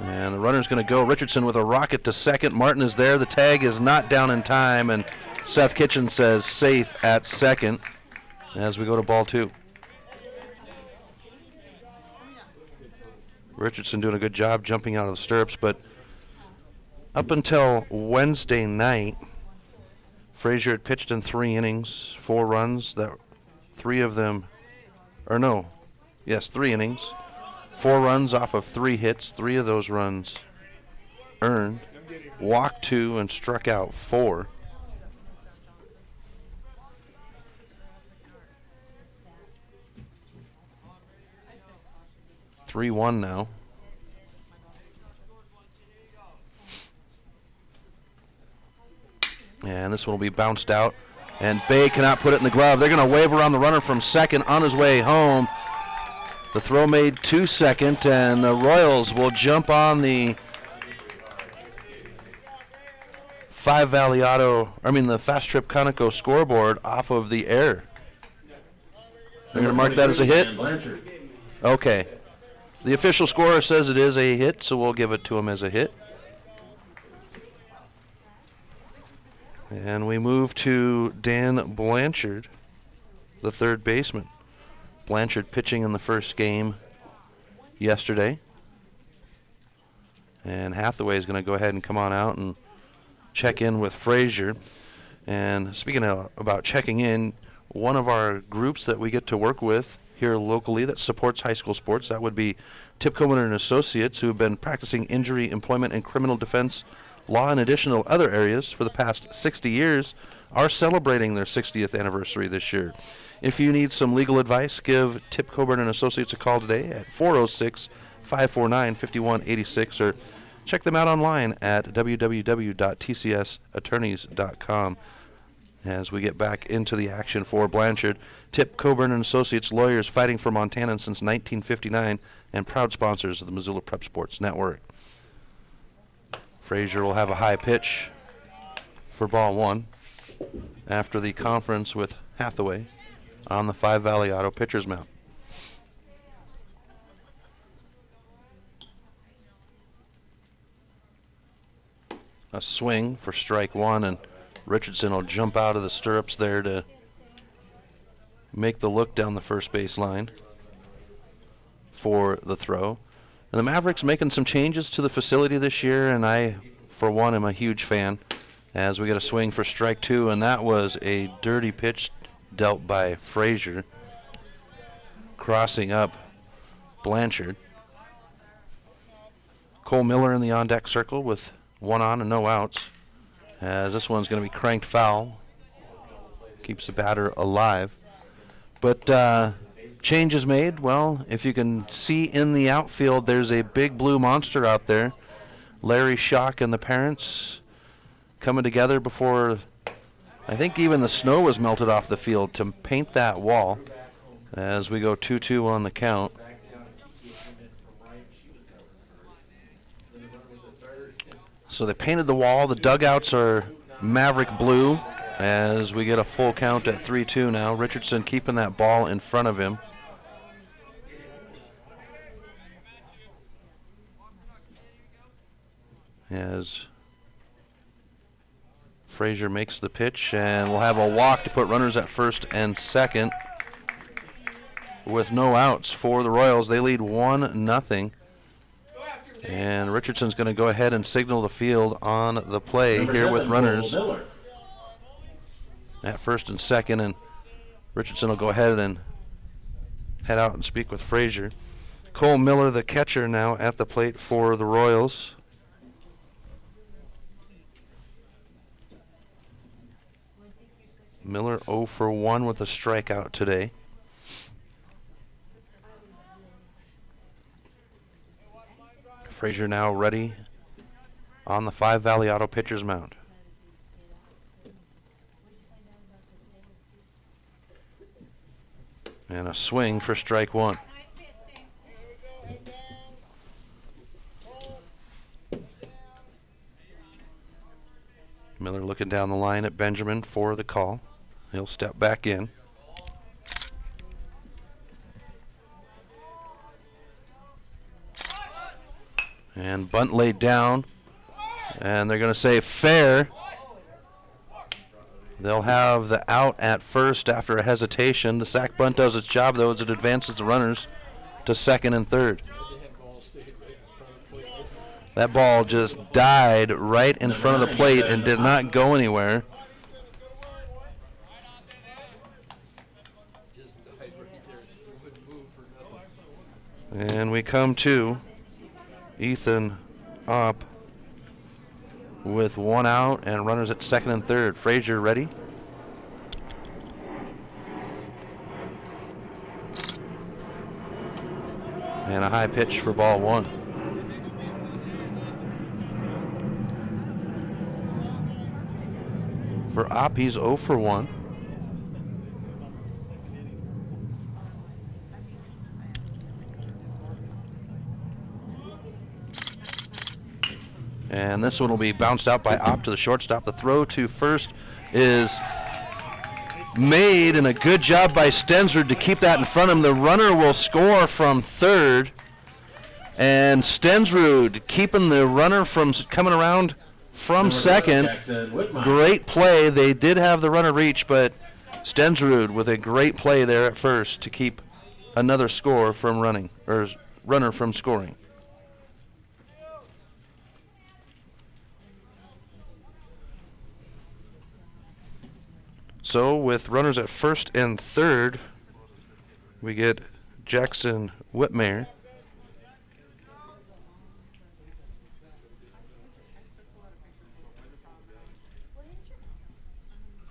S5: And the runner's going to go. Richardson with a rocket to second. Martin is there. The tag is not down in time, and Seth Kitchen says safe at second as we go to ball 2. Richardson doing a good job jumping out of the stirrups, but up until Wednesday night, Frazier had pitched in 3 innings, 4 runs. 3 innings. 4 runs off of 3 hits. 3 of those runs earned. Walked 2 and struck out 4. 3-1 now. And this one will be bounced out. And Bay cannot put it in the glove. They're going to wave around the runner from second on his way home. The throw made to second, and the Royals will jump on the the Fast Trip Conoco scoreboard off of the air. They're going to mark that as a hit? Okay. The official scorer says it is a hit, so we'll give it to him as a hit. And we move to Dan Blanchard, the third baseman. Blanchard pitching in the first game yesterday. And Hathaway is going to go ahead and come on out and check in with Frazier. And speaking about checking in, one of our groups that we get to work with here locally that supports high school sports, that would be Tip Coburn and Associates, who have been practicing injury, employment, and criminal defense law in additional other areas for the past 60 years, are celebrating their 60th anniversary this year. If you need some legal advice, give Tip Coburn and Associates a call today at 406-549-5186, or check them out online at www.tcsattorneys.com. As we get back into the action for Blanchard, Tip Coburn and Associates, lawyers fighting for Montana since 1959 and proud sponsors of the Missoula Prep Sports Network. Frazier will have a high pitch for ball one after the conference with Hathaway on the 5 Valley Auto pitcher's mound. A swing for strike one, and Richardson will jump out of the stirrups there to make the look down the first base line for the throw. And the Mavericks making some changes to the facility this year, and I, for one, am a huge fan, as we get a swing for strike two, and that was a dirty pitch dealt by Frazier, crossing up Blanchard. Cole Miller in the on-deck circle with 1 on and no outs, as this one's going to be cranked foul. Keeps the batter alive. But changes made. Well, if you can see in the outfield, there's a big blue monster out there. Larry Schock and the parents coming together before, I think even the snow was melted off the field to paint that wall, as we go 2-2 on the count. So they painted the wall. The dugouts are Maverick blue, as we get a full count at 3-2 now. Richardson keeping that ball in front of him. As Frazier makes the pitch, and we'll have a walk to put runners at first and second with no outs for the Royals. They lead 1-0. And Richardson's going to go ahead and signal the field on the play here with runners at first and second, and Richardson will go ahead and head out and speak with Frazier. Cole Miller, the catcher, now at the plate for the Royals. Miller 0 for 1 with a strikeout today. Frazier now ready on the 5 Valley Auto pitcher's mound. And a swing for strike one. Miller looking down the line at Benjamin for the call. He'll step back in. And bunt laid down, and they're going to say fair. They'll have the out at first after a hesitation. The sack bunt does its job, though, as it advances the runners to second and third. That ball just died right in front of the plate and did not go anywhere. And we come to Ethan up with 1 out and runners at second and third. Frazier ready. And a high pitch for ball one. For Opp, he's 0 for 1. And this one will be bounced out by Opp to the shortstop. The throw to first is made, and a good job by Stensrud to keep that in front of him. The runner will score from third. And Stensrud keeping the runner from coming around from second. Great play. They did have the runner reach, but Stensrud with a great play there at first to keep another score from running, or runner from scoring. So with runners at first and third, we get Jackson Whitmire.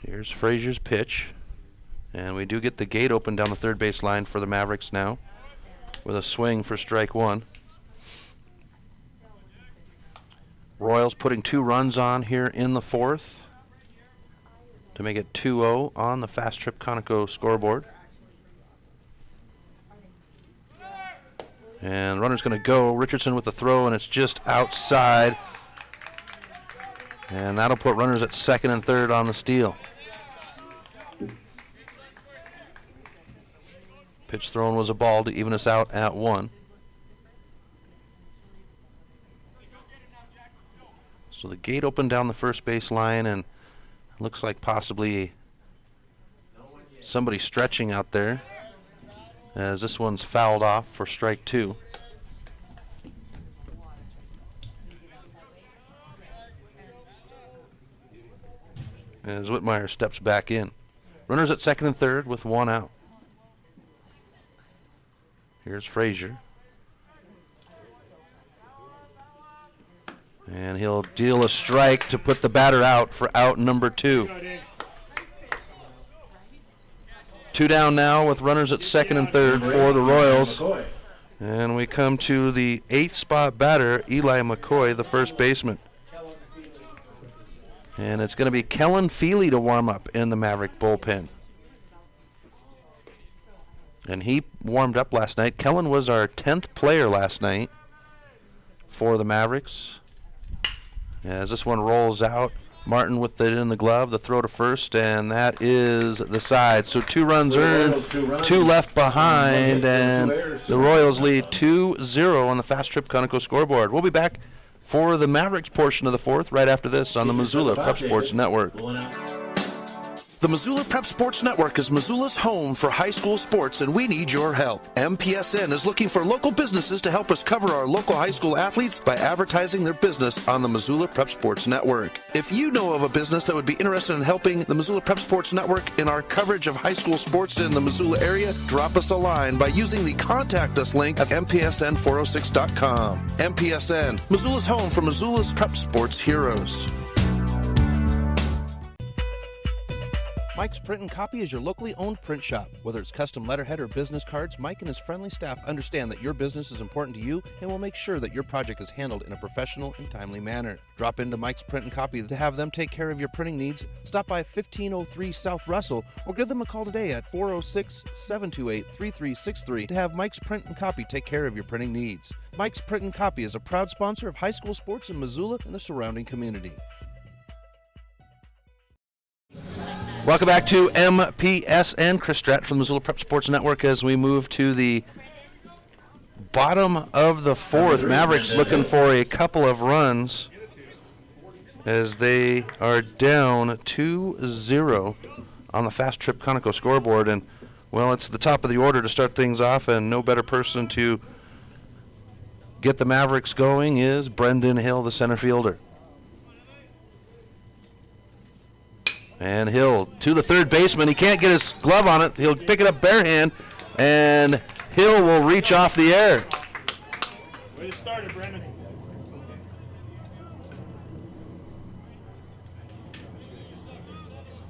S5: Here's Frazier's pitch. And we do get the gate open down the third base line for the Mavericks now with a swing for strike one. Royals putting 2 runs on here in the fourth to make it 2-0 on the Fast Trip Conoco scoreboard. And runner's going to go. Richardson with the throw, and it's just outside. And that'll put runners at second and third on the steal. Pitch thrown was a ball to even us out at 1. So the gate opened down the first base line, and it looks like possibly somebody stretching out there, as this one's fouled off for strike 2. As Whitmire steps back in. Runners at second and third with 1 out. Here's Frazier. And he'll deal a strike to put the batter out for out number 2. 2 down now with runners at second and third for the Royals. And we come to the 8th spot batter, Eli McCoy, the first baseman. And it's going to be Kellen Feely to warm up in the Maverick bullpen. And he warmed up last night. Kellen was our 10th player last night for the Mavericks. As this one rolls out, Martin with it in the glove, the throw to first, and that is the side. So 2 runs earned, 2 left behind, and the Royals lead 2-0 on the Fast Trip Conoco scoreboard. We'll be back for the Mavericks portion of the fourth right after this on the Missoula Prep Sports Network.
S6: The Missoula Prep Sports Network is Missoula's home for high school sports, and we need your help. MPSN is looking for local businesses to help us cover our local high school athletes by advertising their business on the Missoula Prep Sports Network. If you know of a business that would be interested in helping the Missoula Prep Sports Network in our coverage of high school sports in the Missoula area, drop us a line by using the Contact Us link at MPSN406.com. MPSN, Missoula's home for Missoula's Prep Sports heroes.
S7: Mike's Print and Copy is your locally owned print shop. Whether it's custom letterhead or business cards, Mike and his friendly staff understand that your business is important to you and will make sure that your project is handled in a professional and timely manner. Drop into Mike's Print and Copy to have them take care of your printing needs. Stop by 1503 South Russell or give them a call today at 406-728-3363 to have Mike's Print and Copy take care of your printing needs. Mike's Print and Copy is a proud sponsor of high school sports in Missoula and the surrounding community.
S5: Welcome back to MPSN. Chris Stratton from the Missoula Prep Sports Network as we move to the bottom of the fourth. Mavericks looking for a couple of runs as they are down 2-0 on the Fast Trip Conoco scoreboard. And, well, it's the top of the order to start things off, and no better person to get the Mavericks going is Brendan Hill, the center fielder. And Hill to the third baseman. He can't get his glove on it. He'll pick it up bare hand, and Hill will reach off the air.
S15: Way to start it, Brendan.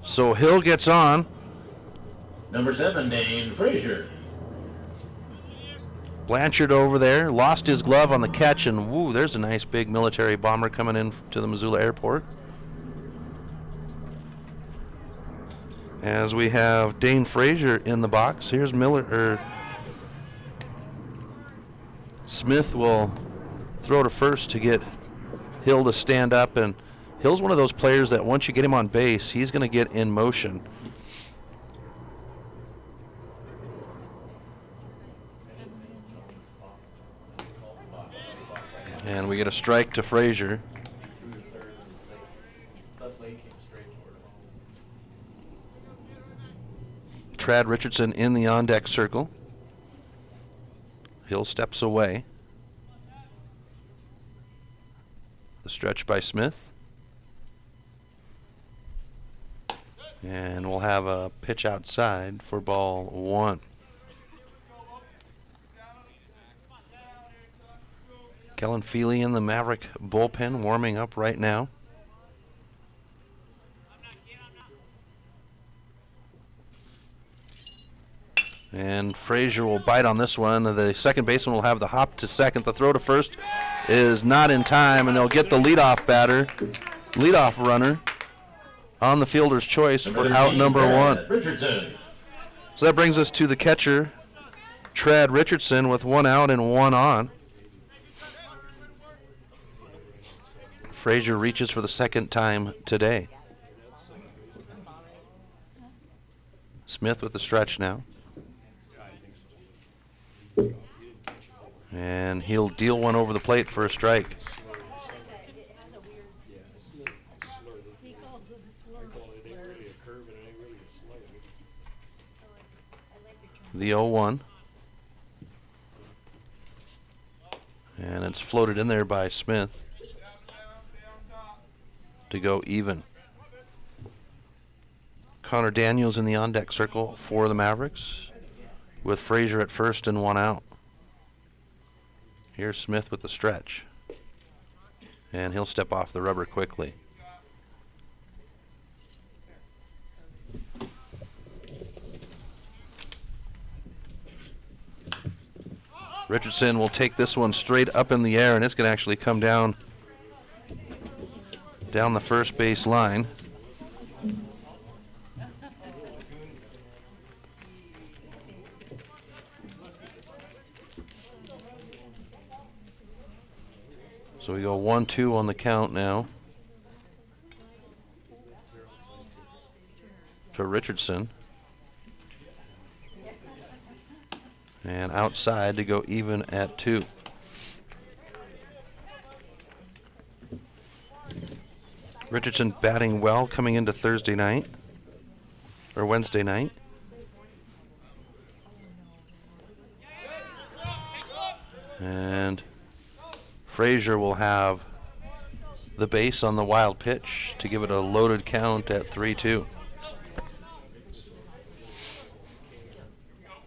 S5: So Hill gets on.
S11: Number 7, Dane Frazier.
S5: Blanchard over there lost his glove on the catch, and woo, there's a nice big military bomber coming in to the Missoula airport. As we have Dane Frazier in the box. Here's Smith will throw to first to get Hill to stand up, and Hill's one of those players that once you get him on base, he's going to get in motion. And we get a strike to Frazier. Trad Richardson in the on-deck circle. Hill steps away. The stretch by Smith. And we'll have a pitch outside for ball 1. Kellen Feely in the Maverick bullpen warming up right now. And Frazier will bite on this one. The second baseman will have the hop to second. The throw to first is not in time, and they'll get the leadoff runner on the fielder's choice for out number 1. So that brings us to the catcher, Trad Richardson, with 1 out and 1 on. Frazier reaches for the second time today. Smith with the stretch now. And he'll deal one over the plate for a strike. The 0-1. And it's floated in there by Smith to go even. Connor Daniels in the on-deck circle for the Mavericks, with Frazier at first and 1 out. Here's Smith with the stretch, and he'll step off the rubber quickly. Richardson will take this one straight up in the air, and it's going to actually come down the first base line. So we go 1-2 on the count now to Richardson. And outside to go even at 2. Richardson batting well coming into Wednesday night. And Frazier will have the base on the wild pitch to give it a loaded count at 3-2.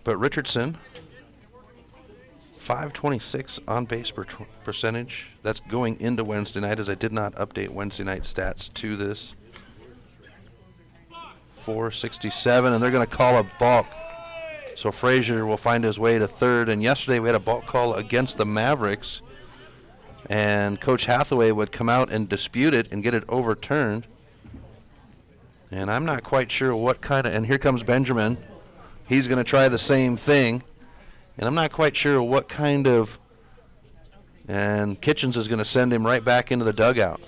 S5: But Richardson, .526 on base percentage. That's going into Wednesday night, as I did not update Wednesday night stats to this. .467, and they're going to call a balk. So Frazier will find his way to third. And yesterday we had a balk call against the Mavericks, and Coach Hathaway would come out and dispute it and get it overturned. And I'm not quite sure what kind of, and here comes Benjamin. He's going to try the same thing. And I'm not quite sure what kind of, and Kitchens is going to send him right back into the dugout.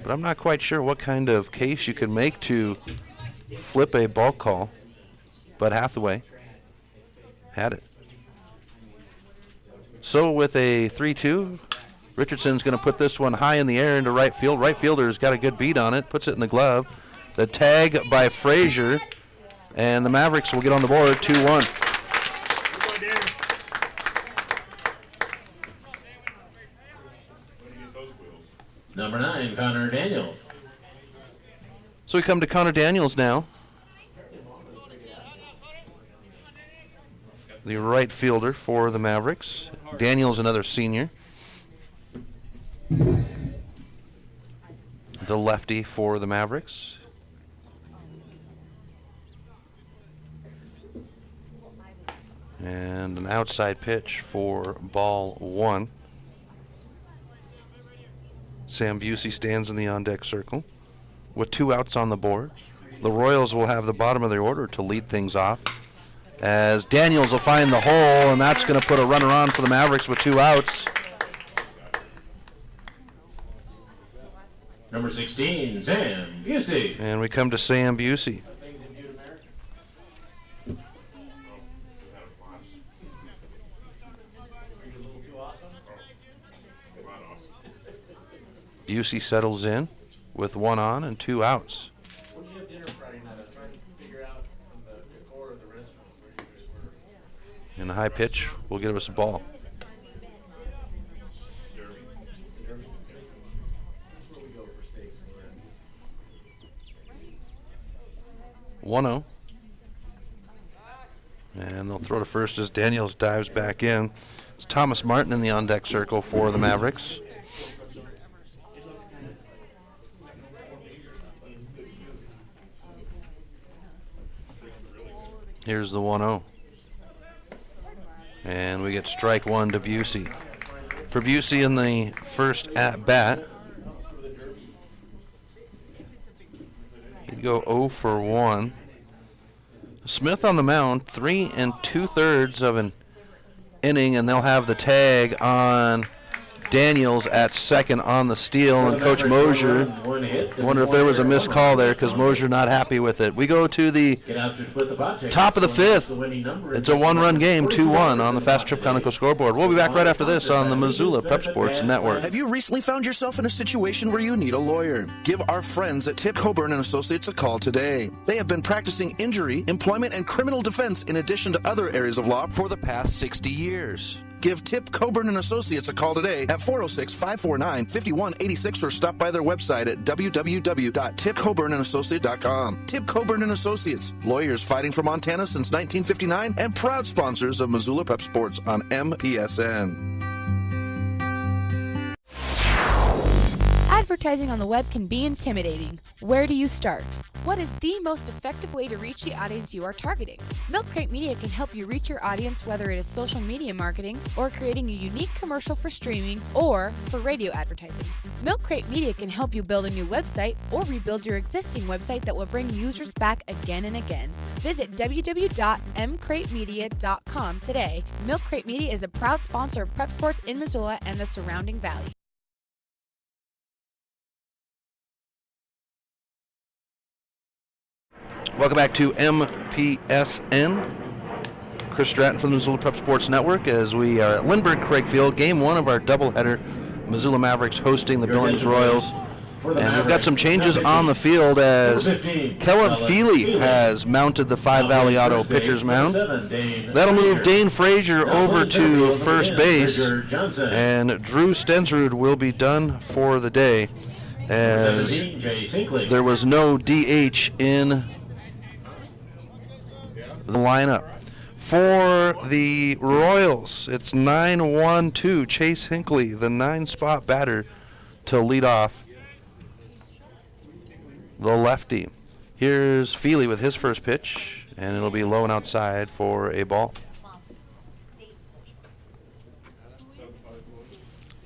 S5: But I'm not quite sure what kind of case you can make to flip a balk call. But Hathaway had it. So with a 3-2, Richardson's going to put this one high in the air into right field. Right fielder's got a good beat on it, puts it in the glove. The tag by Frazier, and the Mavericks will get on the board 2-1.
S11: Number 9, Connor Daniels.
S5: So we come to Connor Daniels now. The right fielder for the Mavericks. Daniels, another senior. The lefty for the Mavericks. And an outside pitch for ball 1. Sam Busey stands in the on-deck circle with 2 outs on the board. The Royals will have the bottom of their order to lead things off, as Daniels will find the hole, and that's going to put a runner on for the Mavericks with 2 outs.
S11: Number 16, Sam Busey.
S5: And we come to Sam Busey. Busey settles in with 1 on and 2 outs.
S9: What did you have dinner Friday night? I was trying to figure out from the decor of the restaurant where you guys were.
S5: And the high pitch will give us a ball.
S9: That's where we go for steaks.
S5: 1-0. And they'll throw to first as Daniels dives back in. It's Thomas Martin in the on-deck circle for the Mavericks. Here's the 1-0. And we get strike 1 to Busey. For Busey in the first at-bat, he'd go 0 for 1. Smith on the mound, 3 2/3 of an inning, and they'll have the tag on Daniels at second on the steal, and Coach Mosier, wonder if there was a missed call there because Mosier not happy with it. We go to the top of the 5th. It's a 1-run game, 2-1 on the Fast Trip Conoco scoreboard. We'll be back right after this on the Missoula Prep Sports Network.
S6: Have you recently found yourself in a situation where you need a lawyer? Give our friends at Tip Coburn & Associates a call today. They have been practicing injury, employment, and criminal defense in addition to other areas of law for the past 60 years. Give Tip Coburn & Associates a call today at 406-549-5186 or stop by their website at www.tipcoburnandassociates.com. Tip Coburn & Associates, lawyers fighting for Montana since 1959 and proud sponsors of Missoula Prep Sports on MPSN.
S16: Advertising on the web can be intimidating. Where do you start? What is the most effective way to reach the audience you are targeting? Milk Crate Media can help you reach your audience, whether it is social media marketing or creating a unique commercial for streaming or for radio advertising. Milk Crate Media can help you build a new website or rebuild your existing website that will bring users back again and again. Visit www.mcratemedia.com today. Milk Crate Media is a proud sponsor of Prep Sports in Missoula and the surrounding valley.
S5: Welcome back to MPSN. Chris Stratton from the Missoula Prep Sports Network as we are at Lindbergh Craig Field, game 1 of our doubleheader. Missoula Mavericks hosting the Billings Royals. And we've got some changes on the field as Kellen Feely has mounted the 5 Valley Auto pitcher's mound. That'll move Dane Frazier over to first base, and Drew Stensrud will be done for the day as there was no DH in the lineup. For the Royals, it's 9-1-2. Chase Hinckley, the 9-spot batter, to lead off the lefty. Here's Feely with his first pitch, and it'll be low and outside for a ball.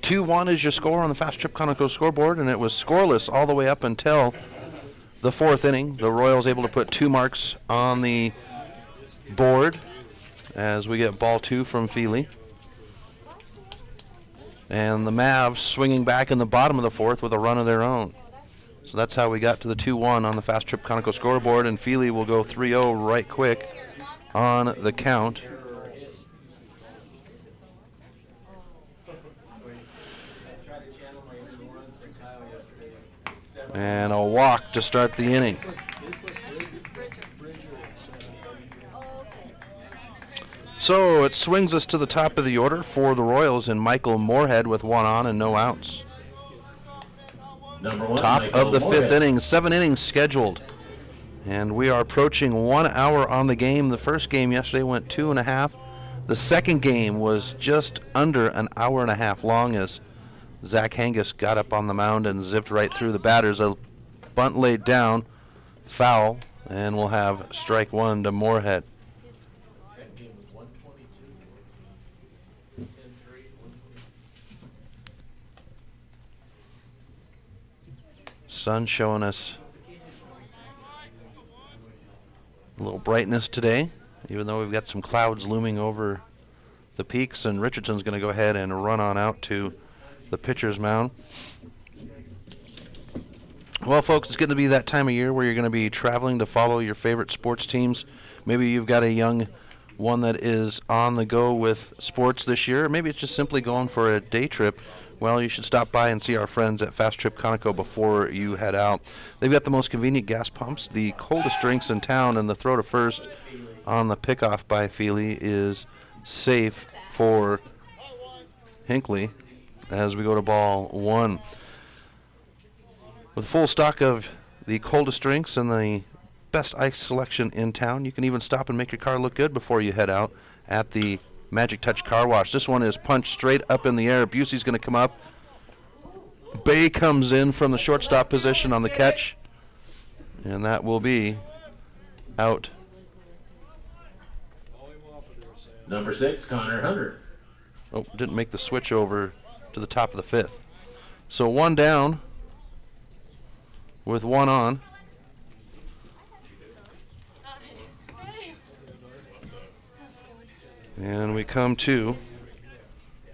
S5: 2-1 is your score on the Fast Trip Conoco scoreboard, and it was scoreless all the way up until the 4th inning. The Royals able to put 2 marks on the board as we get ball 2 from Feely. And the Mavs swinging back in the bottom of the 4th with a run of their own. So that's how we got to the 2-1 on the Fast Trip Conoco scoreboard, and Feely will go 3-0 right quick on the count. And a walk to start the inning. So it swings us to the top of the order for the Royals and Michael Moorhead with 1 on and no outs. Top of the 5th inning, 7 innings scheduled. And we are approaching 1 hour on the game. The first game yesterday went 2.5. The second game was just under an hour and a half long as Zach Hangus got up on the mound and zipped right through the batters. A bunt laid down, foul, and we'll have strike 1 to Moorhead. Sun showing us a little brightness today, even though we've got some clouds looming over the peaks, and Richardson's going to go ahead and run on out to the pitcher's mound. Well, folks, it's going to be that time of year where you're going to be traveling to follow your favorite sports teams. Maybe you've got a young one that is on the go with sports this year. Maybe it's just simply going for a day trip. Well, you should stop by and see our friends at Fast Trip Conoco before you head out. They've got the most convenient gas pumps, the coldest drinks in town, and the throw to first on the pickoff by Feely is safe for Hinckley as we go to ball one. With a full stock of the coldest drinks and the best ice selection in town, you can even stop and make your car look good before you head out at the Magic Touch Car Wash. This one is punched straight up in the air. Busey's going to come up. Bay comes in from the shortstop position on the catch, and that will be out.
S11: Number 6, Connor Hunter.
S5: Oh, didn't make the switch over to the top of the fifth. So one down with one on. And we come to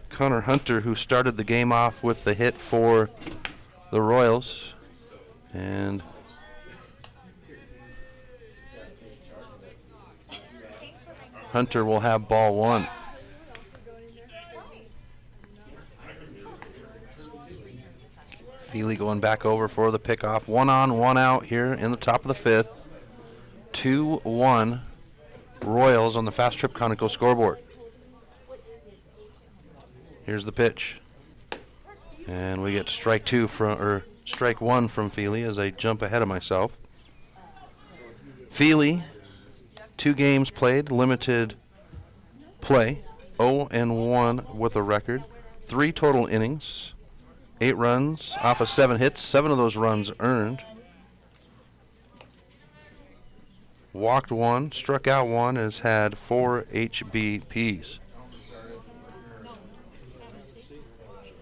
S5: Connor Hunter, who started the game off with the hit for the Royals. And Hunter will have ball one. Feely going back over for the pickoff. 1 on, 1 out here in the top of the fifth. 2-1 Royals on the Fast Trip Conoco scoreboard. Here's the pitch. And we get strike one from Feely as I jump ahead of myself. Feely, 2 games played, limited play, 0-1 with a record, 3 total innings, 8 runs off of 7 hits, 7 of those runs earned. Walked 1, struck out 1, has had 4 HBPs.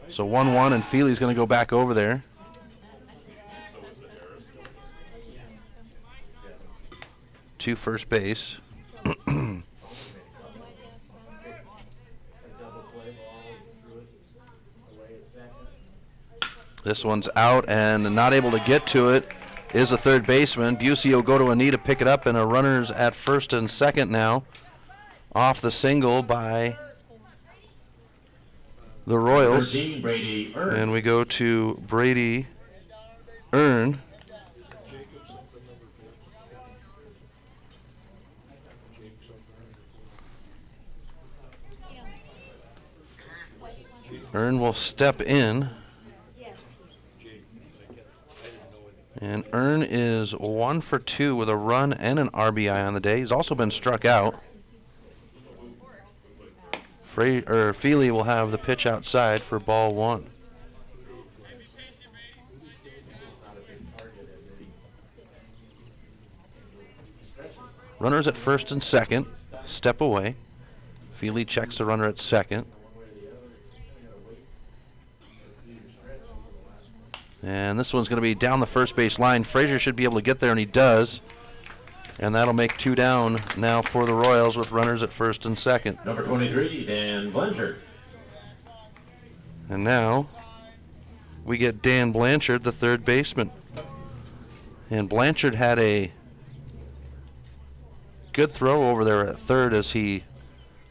S5: So 1-1, and Feely's going to go back over there. To first base. This one's out and not able to get to it is a third baseman. Busey will go to a knee to pick it up, and a runner's at first and second now off the single by the Royals.
S11: 13, Brady Earn.
S5: And we go to Brady Earn. Earn will step in. And Earn is 1 for 2 with a run and an RBI on the day. He's also been struck out. Feely will have the pitch outside for ball one. Runners at first and second. Step away. Feely checks the runner at second. And this one's going to be down the first base line. Frazier should be able to get there, and he does. And that'll make 2 down now for the Royals with runners at first and second.
S11: Number 23, Dan Blanchard.
S5: And now we get Dan Blanchard, the third baseman. And Blanchard had a good throw over there at third as he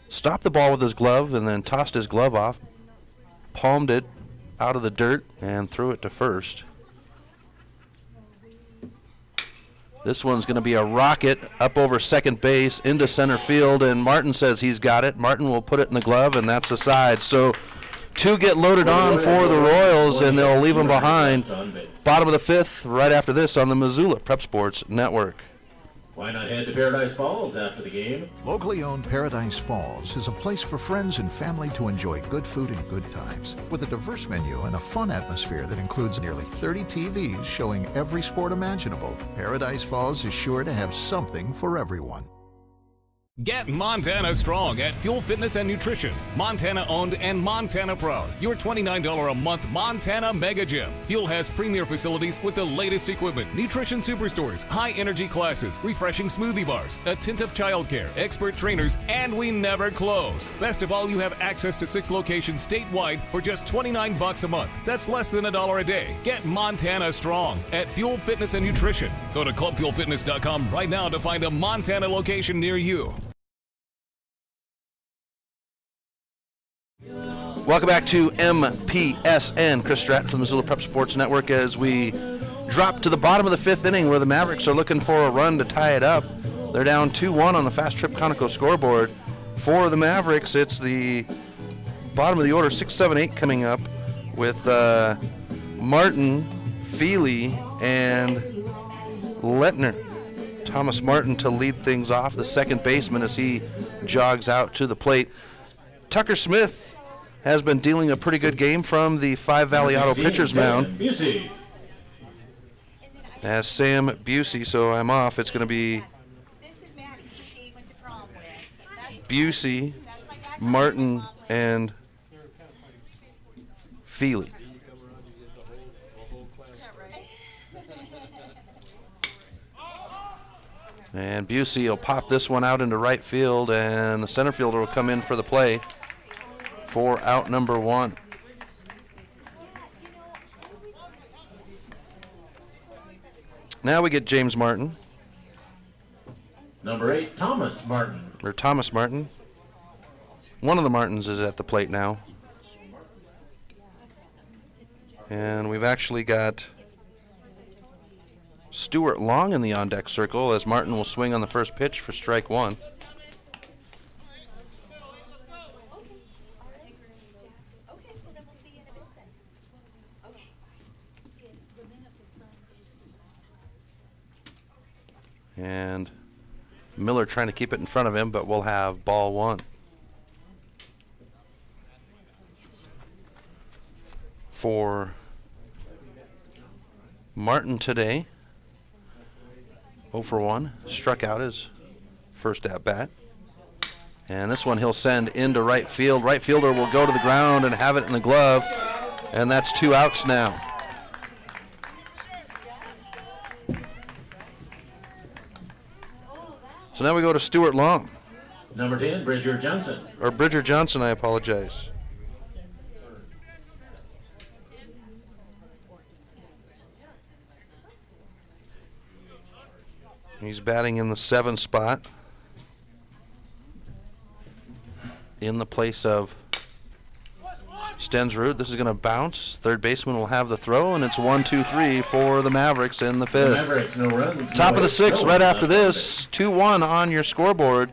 S5: stopped the ball with his glove and then tossed his glove off, palmed it out of the dirt, and threw it to first. This one's going to be a rocket up over second base into center field, and Martin says he's got it. Martin will put it in the glove, and that's the side. So 2 get loaded on for the Royals, and they'll leave them behind. Bottom of the fifth, right after this on the Missoula Prep Sports Network.
S11: Why not head to Paradise Falls after the game?
S3: Locally owned Paradise Falls is a place for friends and family to enjoy good food and good times. With a diverse menu and a fun atmosphere that includes nearly 30 TVs showing every sport imaginable, Paradise Falls is sure to have something for everyone.
S10: Get Montana strong at Fuel Fitness and Nutrition. Montana owned and Montana proud. Your $29 a month Montana Mega Gym. Fuel has premier facilities with the latest equipment, nutrition superstores, high energy classes, refreshing smoothie bars, attentive childcare, expert trainers, and we never close. Best of all, you have access to 6 locations statewide for just $29 a month. That's less than $1 a day. Get Montana strong at Fuel Fitness and Nutrition. Go to clubfuelfitness.com right now to find a Montana location near you.
S5: Welcome back to MPSN. Chris Stratton from the Missoula Prep Sports Network as we drop to the bottom of the 5th inning where the Mavericks are looking for a run to tie it up. They're down 2-1 on the Fast Trip Conoco scoreboard. For the Mavericks, it's the bottom of the order, 6, 7, 8 coming up with Martin, Feely, and Lettner. Thomas Martin to lead things off, the second baseman, as he jogs out to the plate. Tucker Smith has been dealing a pretty good game from the 5 Valley Auto pitcher's mound. As Sam Busey, so I'm off. It's going to be Busey, Martin, and Feely. And Busey will pop this one out into right field, and the center fielder will come in for the play for out number 1. Now we get James Martin.
S11: Number 8, Thomas Martin.
S5: Or Thomas Martin. One of the Martins is at the plate now. And we've actually got Stuart Long in the on-deck circle as Martin will swing on the first pitch for strike 1. And Miller trying to keep it in front of him, but we'll have ball 1. For Martin today, 0 for 1, struck out his first at bat. And this one he'll send into right field. Right fielder will go to the ground and have it in the glove. And that's 2 outs now. So now we go to Stuart Long.
S11: Number 10, Bridger Johnson.
S5: Or Bridger Johnson, I apologize. He's batting in the 7 spot. In the place of Stensrud. This is going to bounce. Third baseman will have the throw, and it's 1, 2, 3 for the Mavericks in the 5th.
S11: Mavericks, no runs.
S5: Top of the 6th right after this. 2-1 on your scoreboard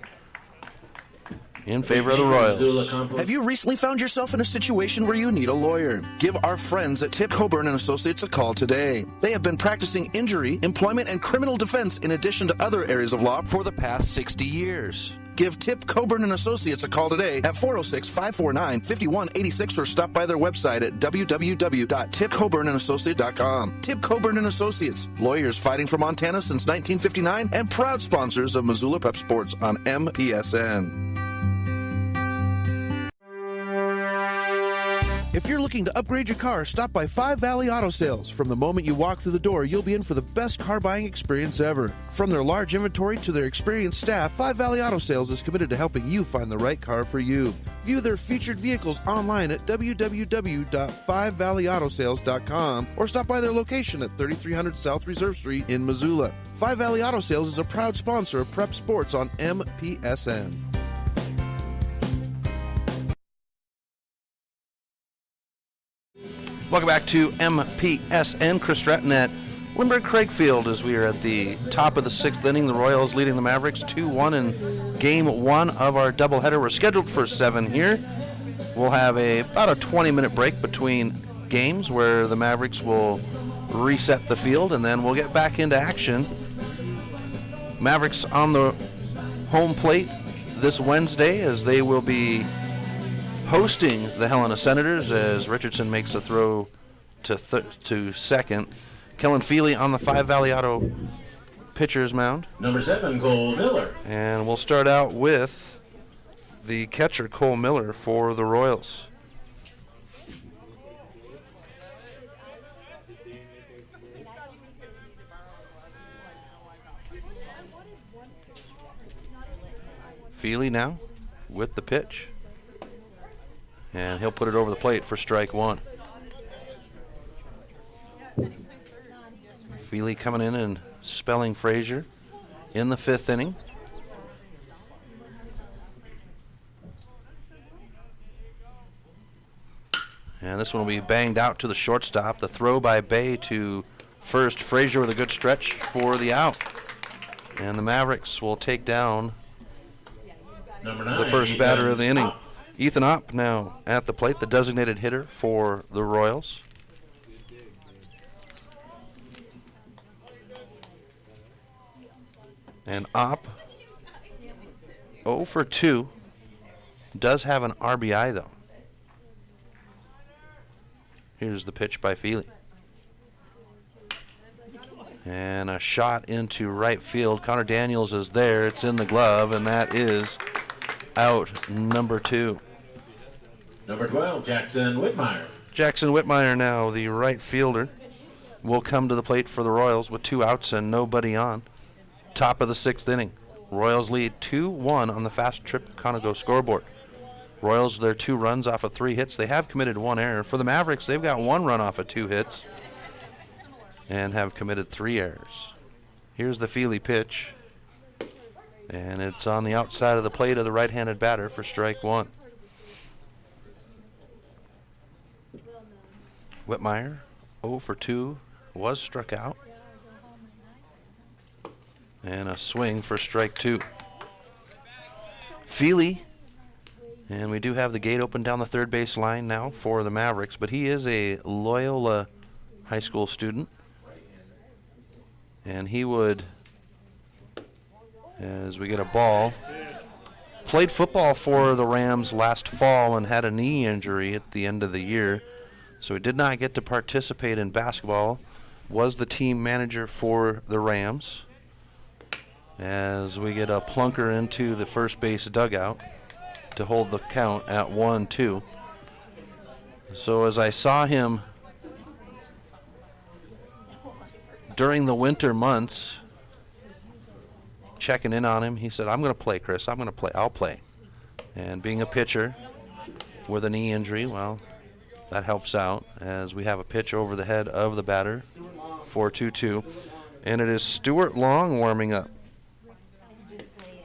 S5: in favor of the Royals.
S6: Have you recently found yourself in a situation where you need a lawyer? Give our friends at Tip Coburn & Associates a call today. They have been practicing injury, employment, and criminal defense in addition to other areas of law for the past 60 years. Give Tip Coburn & Associates a call today at 406-549-5186 or stop by their website at www.tipcoburnandassociates.com. Tip Coburn & Associates, lawyers fighting for Montana since 1959 and proud sponsors of Missoula Prep Sports on MPSN.
S7: If you're looking to upgrade your car, stop by 5 Valley Auto Sales. From the moment you walk through the door, you'll be in for the best car buying experience ever. From their large inventory to their experienced staff, 5 Valley Auto Sales is committed to helping you find the right car for you. View their featured vehicles online at www.5valleyautosales.com or stop by their location at 3300 South Reserve Street in Missoula. 5 Valley Auto Sales is a proud sponsor of Prep Sports on MPSN.
S5: Welcome back to MPSN. Chris Stratton at Lindbergh Craig Field as we are at the top of the 6th inning. The Royals leading the Mavericks 2-1 in game 1 of our doubleheader. We're scheduled for 7 here. We'll have about a 20-minute break between games where the Mavericks will reset the field, and then we'll get back into action. Mavericks on the home plate this Wednesday as they will be hosting the Helena Senators as Richardson makes a throw to second. Kellen Feely on the 5 Valley Auto pitcher's mound.
S11: Number 7, Cole Miller.
S5: And we'll start out with the catcher, Cole Miller, for the Royals. Feely now with the pitch. And he'll put it over the plate for strike one. Feely coming in and spelling Frazier in the 5th inning. And this one will be banged out to the shortstop. The throw by Bay to first. Frazier with a good stretch for the out. And the Mavericks will take down the first batter of the inning. Ethan Opp now at the plate, the designated hitter for the Royals. And Opp, 0 for 2, does have an RBI though. Here's the pitch by Feely. And a shot into right field. Connor Daniels is there. It's in the glove, and that is out number 2.
S11: Number 12, Jackson Whitmire.
S5: Jackson Whitmire now, the right fielder, will come to the plate for the Royals with 2 outs and nobody on. Top of the 6th inning. Royals lead 2-1 on the Fast Trip Conoco scoreboard. Royals, their 2 runs off of 3 hits. They have committed 1 error. For the Mavericks, they've got 1 run off of 2 hits and have committed 3 errors. Here's the Feely pitch. And it's on the outside of the plate of the right-handed batter for strike 1. Whitmire, 0 for 2, was struck out. And a swing for strike 2. Feely, and we do have the gate open down the third base line now for the Mavericks, but he is a Loyola high school student. And he would, as we get a ball, played football for the Rams last fall and had a knee injury at the end of the year. So he did not get to participate in basketball. Was the team manager for the Rams. As we get a plunker into the first base dugout to hold the count at 1-2. So as I saw him during the winter months, checking in on him, he said, "I'm going to play, Chris. I'm going to play. I'll play." And being a pitcher with a knee injury, well, that helps out as we have a pitch over the head of the batter for 2-2. And it is Stuart Long warming up.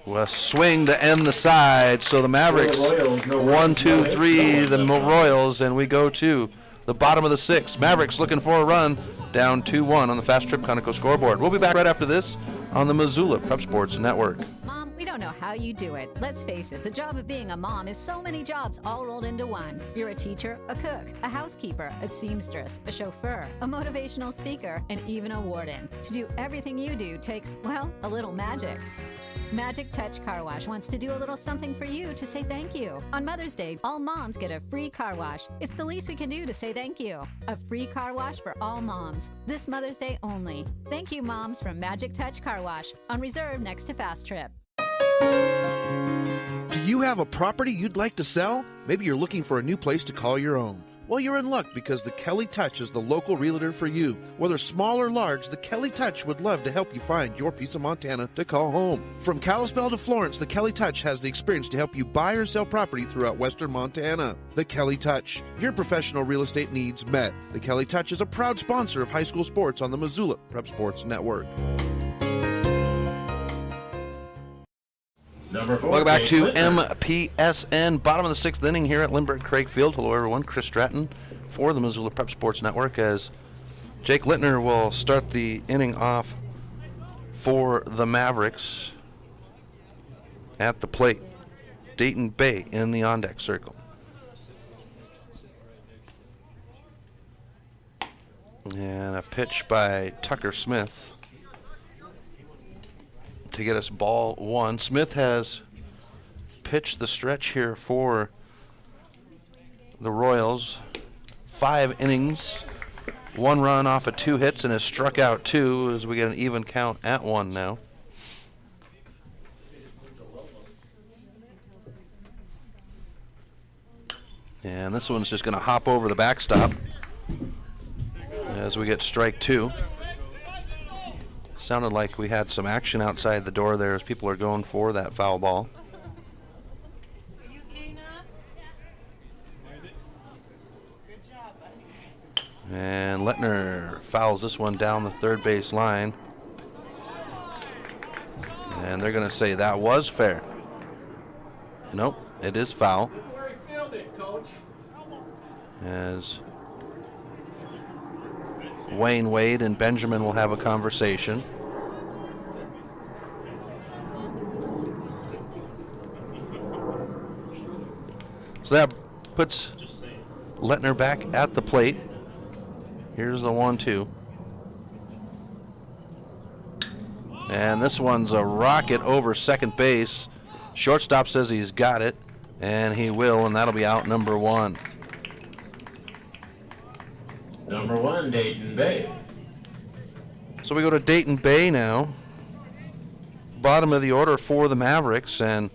S5: A swing to end the side. So the Mavericks, 1, 2, 3, the Royals, and we go to the bottom of the 6th. Mavericks looking for a run, down 2-1 on the Fast Trip Conoco scoreboard. We'll be back right after this on the Missoula Prep Sports Network.
S8: Mom, we don't know how you do it. Let's face it, the job of being a mom is so many jobs all rolled into one. You're a teacher, a cook, a housekeeper, a seamstress, a chauffeur, a motivational speaker, and even a warden. To do everything you do takes, well, a little magic. Magic Touch Car Wash wants to do a little something for you to say thank you. On Mother's Day, all moms get a free car wash. It's the least we can do to say thank you. A free car wash for all moms. This Mother's Day only. Thank you, moms, from Magic Touch Car Wash on Reserve next to Fast Trip.
S7: Do you have a property you'd like to sell? Maybe you're looking for a new place to call your own. Well, you're in luck because the Kelly Touch is the local realtor for you. Whether small or large, the Kelly Touch would love to help you find your piece of Montana to call home. From Kalispell to Florence, the Kelly Touch has the experience to help you buy or sell property throughout western Montana. The Kelly Touch. Your professional real estate needs met. The Kelly Touch is a proud sponsor of high school sports on the Missoula Prep Sports Network.
S5: Welcome back to MPSN, bottom of the 6th inning here at Lindbergh Craig Field. Hello, everyone. Chris Stratton for the Missoula Prep Sports Network as Jake Littner will start the inning off for the Mavericks at the plate. Dayton Bay in the on-deck circle. And a pitch by Tucker Smith to get us ball 1. Smith has pitched the stretch here for the Royals. 5 innings, 1 run off of 2 hits and has struck out 2 as we get an even count at 1 now. And this one's just going to hop over the backstop as we get strike 2. Sounded like we had some action outside the door there as people are going for that foul ball. And Lettner fouls this one down the third base line. And they're going to say that was fair. Nope, it is foul. As Wayne Wade and Benjamin will have a conversation. So that puts Lettner back at the plate. Here's the 1-2. And this one's a rocket over second base. Shortstop says he's got it, and he will, and that'll be out number 1.
S11: Number 1, Dayton Bay.
S5: So we go to Dayton Bay now. Bottom of the order for the Mavericks, and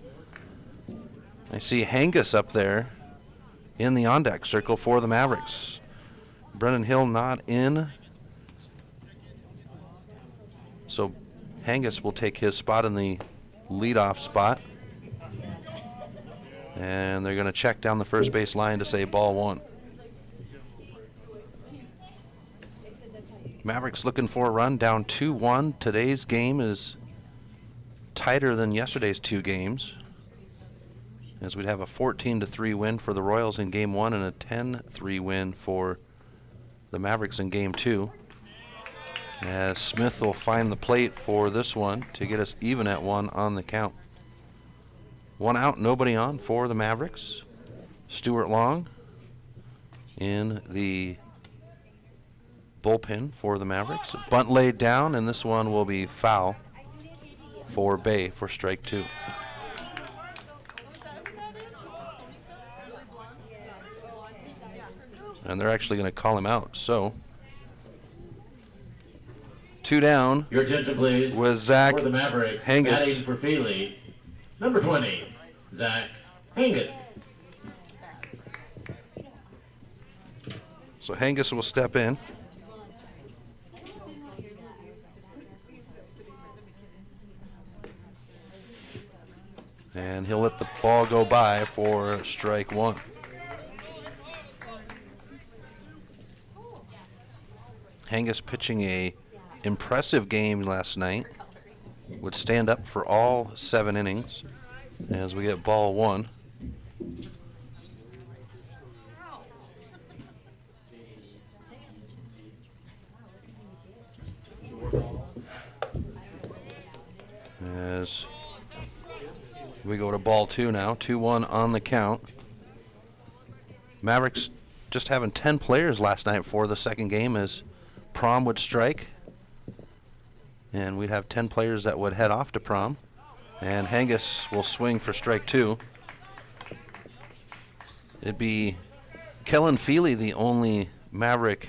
S5: I see Hangus up there in the on-deck circle for the Mavericks. Brennan Hill not in. So Hangus will take his spot in the leadoff spot. And they're going to check down the first base line to say ball 1. Mavericks looking for a run, down 2-1. Today's game is tighter than yesterday's 2 games, as we'd have a 14-3 win for the Royals in game 1 and a 10-3 win for the Mavericks in game 2. As Smith will find the plate for this one to get us even at 1 on the count. 1 out, nobody on for the Mavericks. Stuart Long in the bullpen for the Mavericks. Bunt laid down, and this one will be foul for Bay for strike 2. And they're actually going to call him out. So 2 down.
S11: Your attention, please.
S5: With Zach
S11: for the Mavericks,
S5: Hangus.
S11: batting for Feely, number 20, Zach Hangus.
S5: So Hangus will step in. And he'll let the ball go by for strike 1. Hangus pitching a impressive game last night. Would stand up for all 7 innings as we get ball 1. As we go to ball 2 now, 2-1 on the count. Mavericks just having 10 players last night for the second game as Prom would strike. And we'd have 10 players that would head off to Prom. And Hangus will swing for strike 2. It'd be Kellen Feely, the only Maverick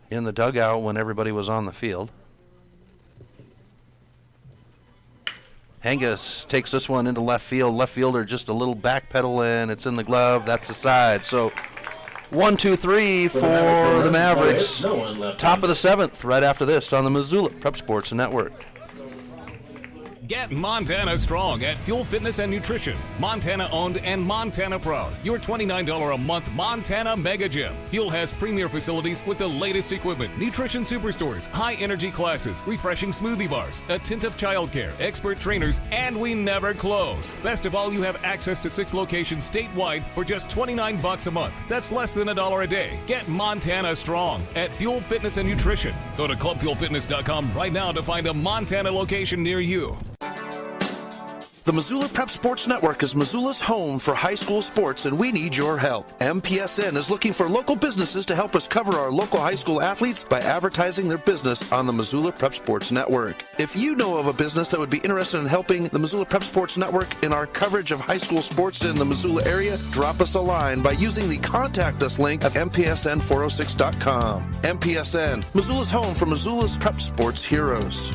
S5: in the dugout when everybody was on the field. Hangus takes this one into left field. Left fielder just a little backpedal, and it's in the glove. That's the side. So 1, 2, 3 for the Mavericks. Top of the 7th right after this on the Missoula Prep Sports Network.
S10: Get Montana strong at Fuel Fitness and Nutrition. Montana owned and Montana proud. Your $29 a month Montana Mega Gym. Fuel has premier facilities with the latest equipment, nutrition superstores, high energy classes, refreshing smoothie bars, attentive childcare, expert trainers, and we never close. Best of all, you have access to 6 locations statewide for just $29 a month. That's less than $1 a day. Get Montana strong at Fuel Fitness and Nutrition. Go to clubfuelfitness.com right now to find a Montana location near you.
S6: The Missoula Prep Sports Network is Missoula's home for high school sports, and we need your help. MPSN is looking for local businesses to help us cover our local high school athletes by advertising their business on the Missoula Prep Sports Network. If you know of a business that would be interested in helping the Missoula Prep Sports Network in our coverage of high school sports in the Missoula area, drop us a line by using the Contact Us link at mpsn406.com. MPSN, Missoula's home for Missoula's Prep Sports heroes.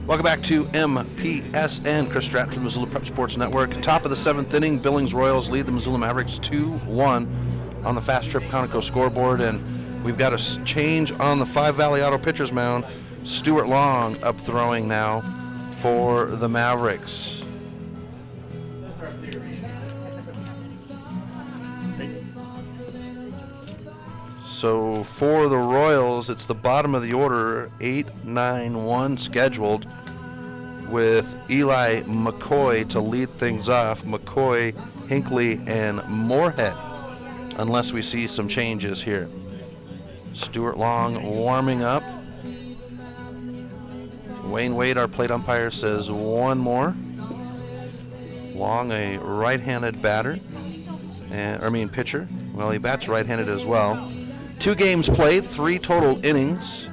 S5: Welcome back to MPSN. Chris Stratton from the Missoula Prep Sports Network. Top of the 7th inning, Billings Royals lead the Missoula Mavericks 2-1 on the Fast Trip Conoco scoreboard, and we've got a change on the Five Valley Auto pitcher's mound. Stuart Long up throwing now for the Mavericks. So for the Royals, it's the bottom of the order, 8-9-1 scheduled, with Eli McCoy to lead things off. McCoy, Hinckley, and Moorhead, unless we see some changes here. Stuart Long warming up. Wayne Wade, our plate umpire, says one more. Long, a right-handed batter, pitcher. Well, he bats right-handed as well. 2 games played, 3 total innings.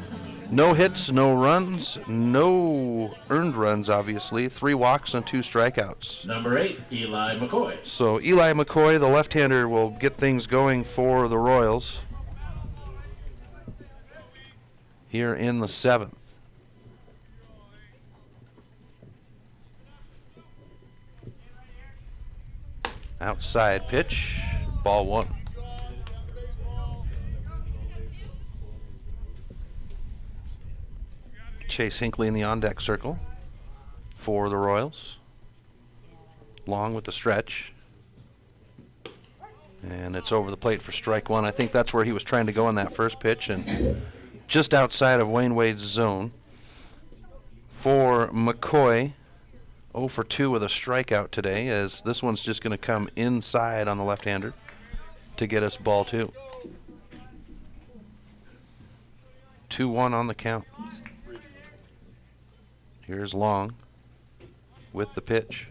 S5: No hits, no runs, no earned runs, obviously. 3 walks and 2 strikeouts.
S11: Number 8, Eli McCoy.
S5: So Eli McCoy, the left-hander, will get things going for the Royals here in the 7th. Outside pitch, ball 1. Chase Hinckley in the on-deck circle for the Royals. Long with the stretch. And it's over the plate for strike 1. I think that's where he was trying to go on that first pitch, and just outside of Wayne Wade's zone. For McCoy, 0 for 2 with a strikeout today, as this one's just going to come inside on the left-hander to get us ball 2. 2-1 on the count. Here's Long with the pitch.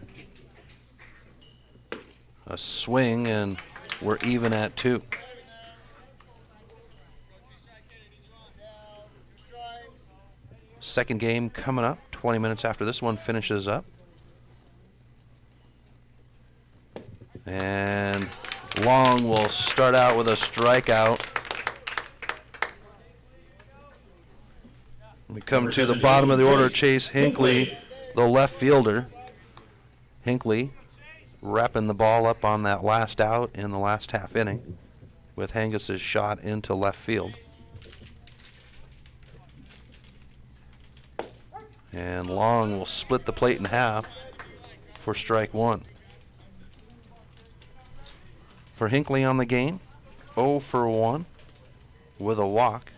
S5: A swing, and we're even at 2. Second game coming up 20 minutes after this one finishes up. And Long will start out with a strikeout. We come to the bottom of the order. Chase Hinckley, the left fielder. Hinckley wrapping the ball up on that last out in the last half inning with Hangus's shot into left field. And Long will split the plate in half for strike 1. For Hinckley on the game, 0 for 1 with a walk.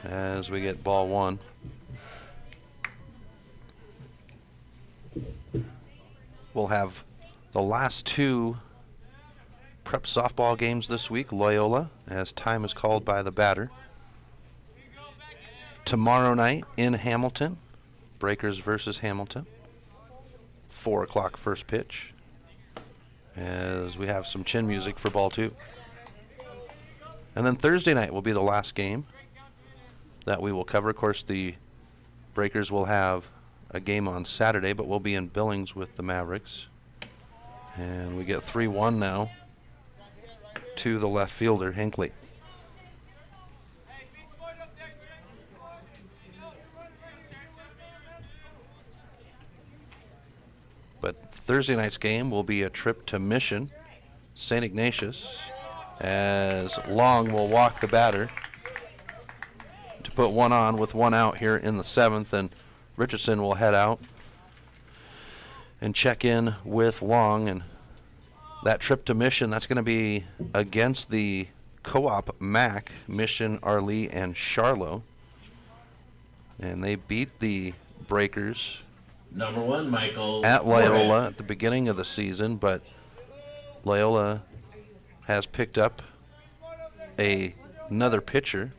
S5: As we get ball 1. We'll have the last 2 prep softball games this week. Loyola, as time is called by the batter. Tomorrow night in Hamilton, Breakers versus Hamilton. 4 o'clock first pitch. As we have some chin music for ball 2. And then Thursday night will be the last game that we will cover. Of course, the Breakers will have a game on Saturday, but we'll be in Billings with the Mavericks. And we get 3-1 now to the left fielder, Hinckley. But Thursday night's game will be a trip to Mission, St. Ignatius, as Long will walk the batter to put one on with 1 out here in the 7th, and Richardson will head out and check in with Long. And that trip to Mission, that's going to be against the Co-op MAC, Mission, Arlee, and Charlo. And they beat the Breakers
S11: Number 1, Michael
S5: at Loyola at the beginning of the season, but Loyola has picked up another pitcher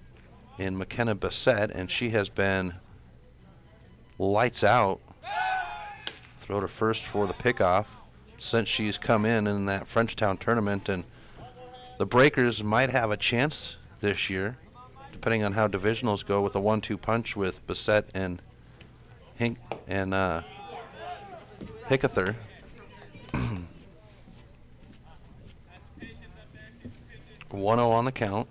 S5: in McKenna Bassett, and she has been lights out. Throw to first for the pickoff, since she's come in that Frenchtown tournament, and the Breakers might have a chance this year, depending on how divisionals go, with a 1-2 punch with Bissett and Hickether. 1-0 on the count.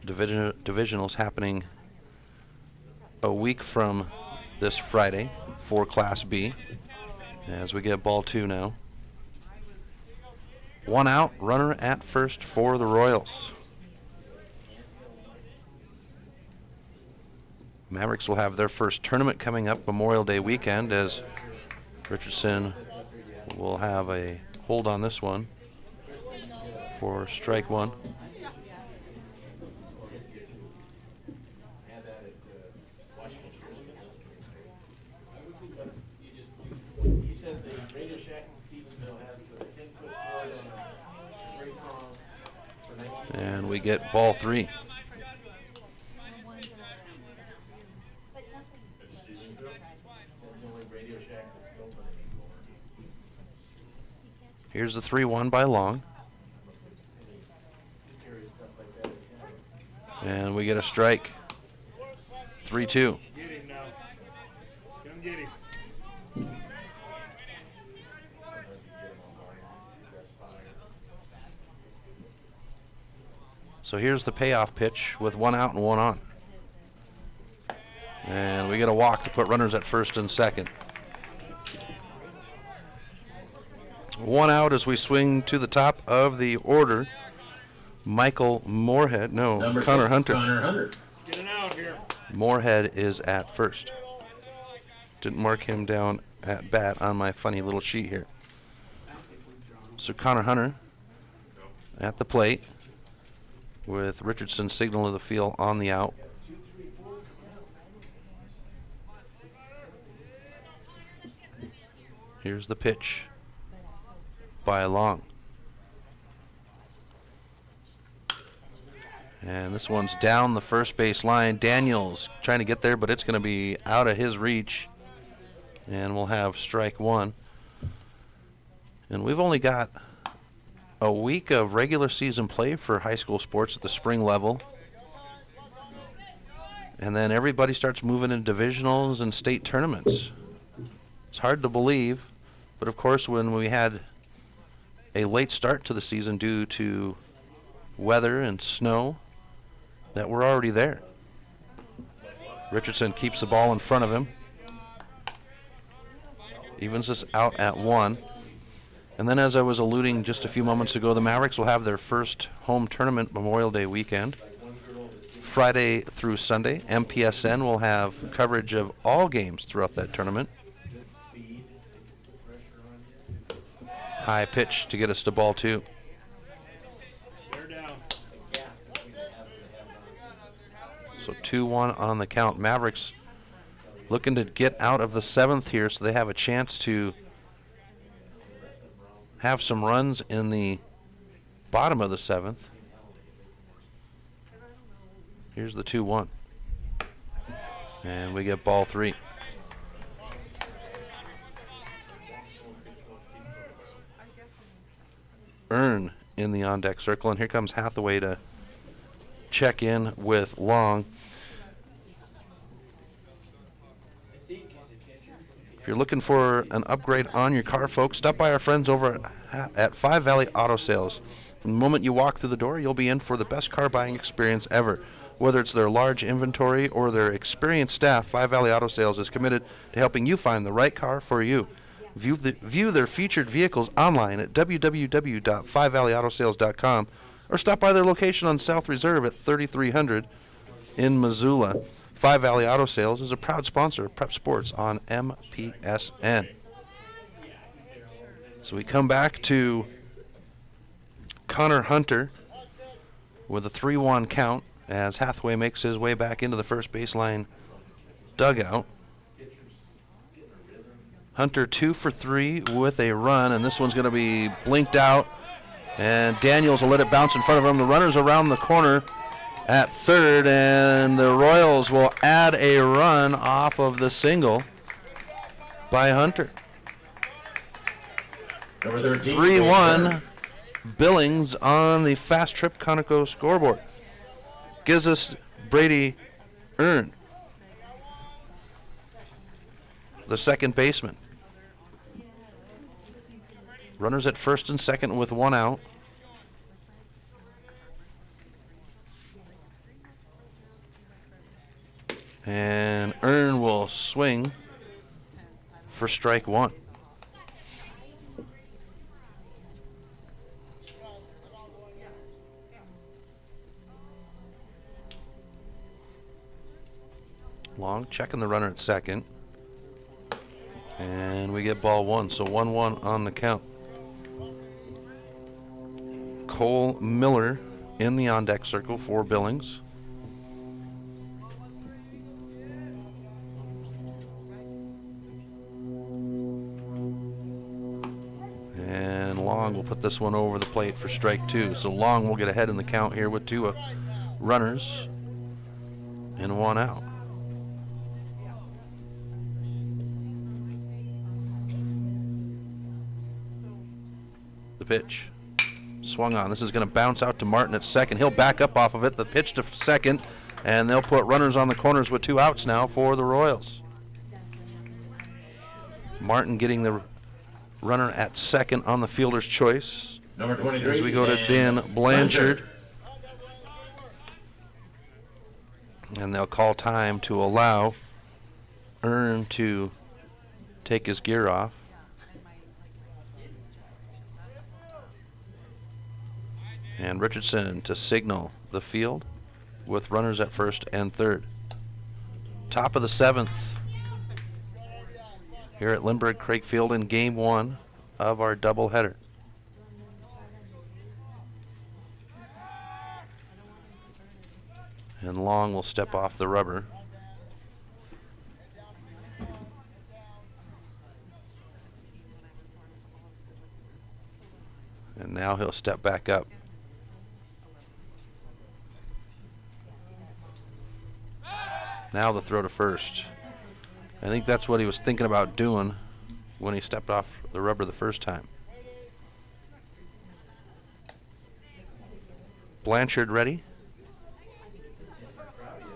S5: Divisionals happening a week from this Friday for Class B, as we get ball 2 now. 1 out, runner at first for the Royals. Mavericks will have their first tournament coming up Memorial Day weekend, as Richardson will have a hold on this one for strike 1. And we get ball 3. Here's the 3-1 by Long. And we get a strike. 3-2.
S15: Get him now. Come get him.
S5: So here's the payoff pitch with 1 out and 1 on. And we get a walk to put runners at first and second. 1 out as we swing to the top of the order. Connor Hunter.
S15: Let's get an out here.
S5: Moorhead is at first. Didn't mark him down at bat on my funny little sheet here. So Connor Hunter at the plate, with Richardson signal of the field on the out. Here's the pitch by Long. And this one's down the first base line. Daniels trying to get there, but it's going to be out of his reach. And we'll have strike 1. And we've only got a week of regular season play for high school sports at the spring level. And then everybody starts moving into divisionals and state tournaments. It's hard to believe, but of course when we had a late start to the season due to weather and snow, that we're already there. Richardson keeps the ball in front of him. Evens us out at 1. And then, as I was alluding just a few moments ago, the Mavericks will have their first home tournament Memorial Day weekend, Friday through Sunday. MPSN will have coverage of all games throughout that tournament. High pitch to get us to ball 2. So 2-1 on the count. Mavericks looking to get out of the 7th here, so they have a chance to have some runs in the bottom of the 7th. Here's the 2-1. And we get ball 3. Earn in the on-deck circle, and here comes Hathaway to check in with Long. If you're looking for an upgrade on your car, folks, stop by our friends over at 5 Valley Auto Sales. From the moment you walk through the door, you'll be in for the best car buying experience ever. Whether it's their large inventory or their experienced staff, 5 Valley Auto Sales is committed to helping you find the right car for you. View their featured vehicles online at www.5valleyautosales.com or stop by their location on South Reserve at 3300 in Missoula. 5 Valley Auto Sales is a proud sponsor of Prep Sports on MPSN. So we come back to Connor Hunter with a 3-1 count as Hathaway makes his way back into the first baseline dugout. Hunter 2 for 3 with a run, and this one's going to be blinked out. And Daniels will let it bounce in front of him. The runner's around the corner at third, and the Royals will add a run off of the single by Hunter. 3-1 Billings on the Fast Trip Conoco scoreboard. Gives us Brady Earn, the second baseman. Runners at first and second with one out. And Earn will swing for strike one. Long checking the runner at second. And we get ball one, so 1-1 on the count. Cole Miller in the on-deck circle for Billings. And Long will put this one over the plate for strike two. So Long will get ahead in the count here with two runners and one out. The pitch. Swung on. This is going to bounce out to Martin at second. He'll back up off of it. The pitch to second, and they'll put runners on the corners with two outs now for the Royals. Martin getting the runner at second on the fielder's choice.
S11: Number 23.
S5: As we go to Dan Blanchard. And they'll call time to allow Earn to take his gear off. And Richardson to signal the field with runners at first and third. Top of the seventh here at Lindbergh Craig Field in game one of our doubleheader. And Long will step off the rubber. And now he'll step back up. Now the throw to first. I think that's what he was thinking about doing when he stepped off the rubber the first time. Blanchard ready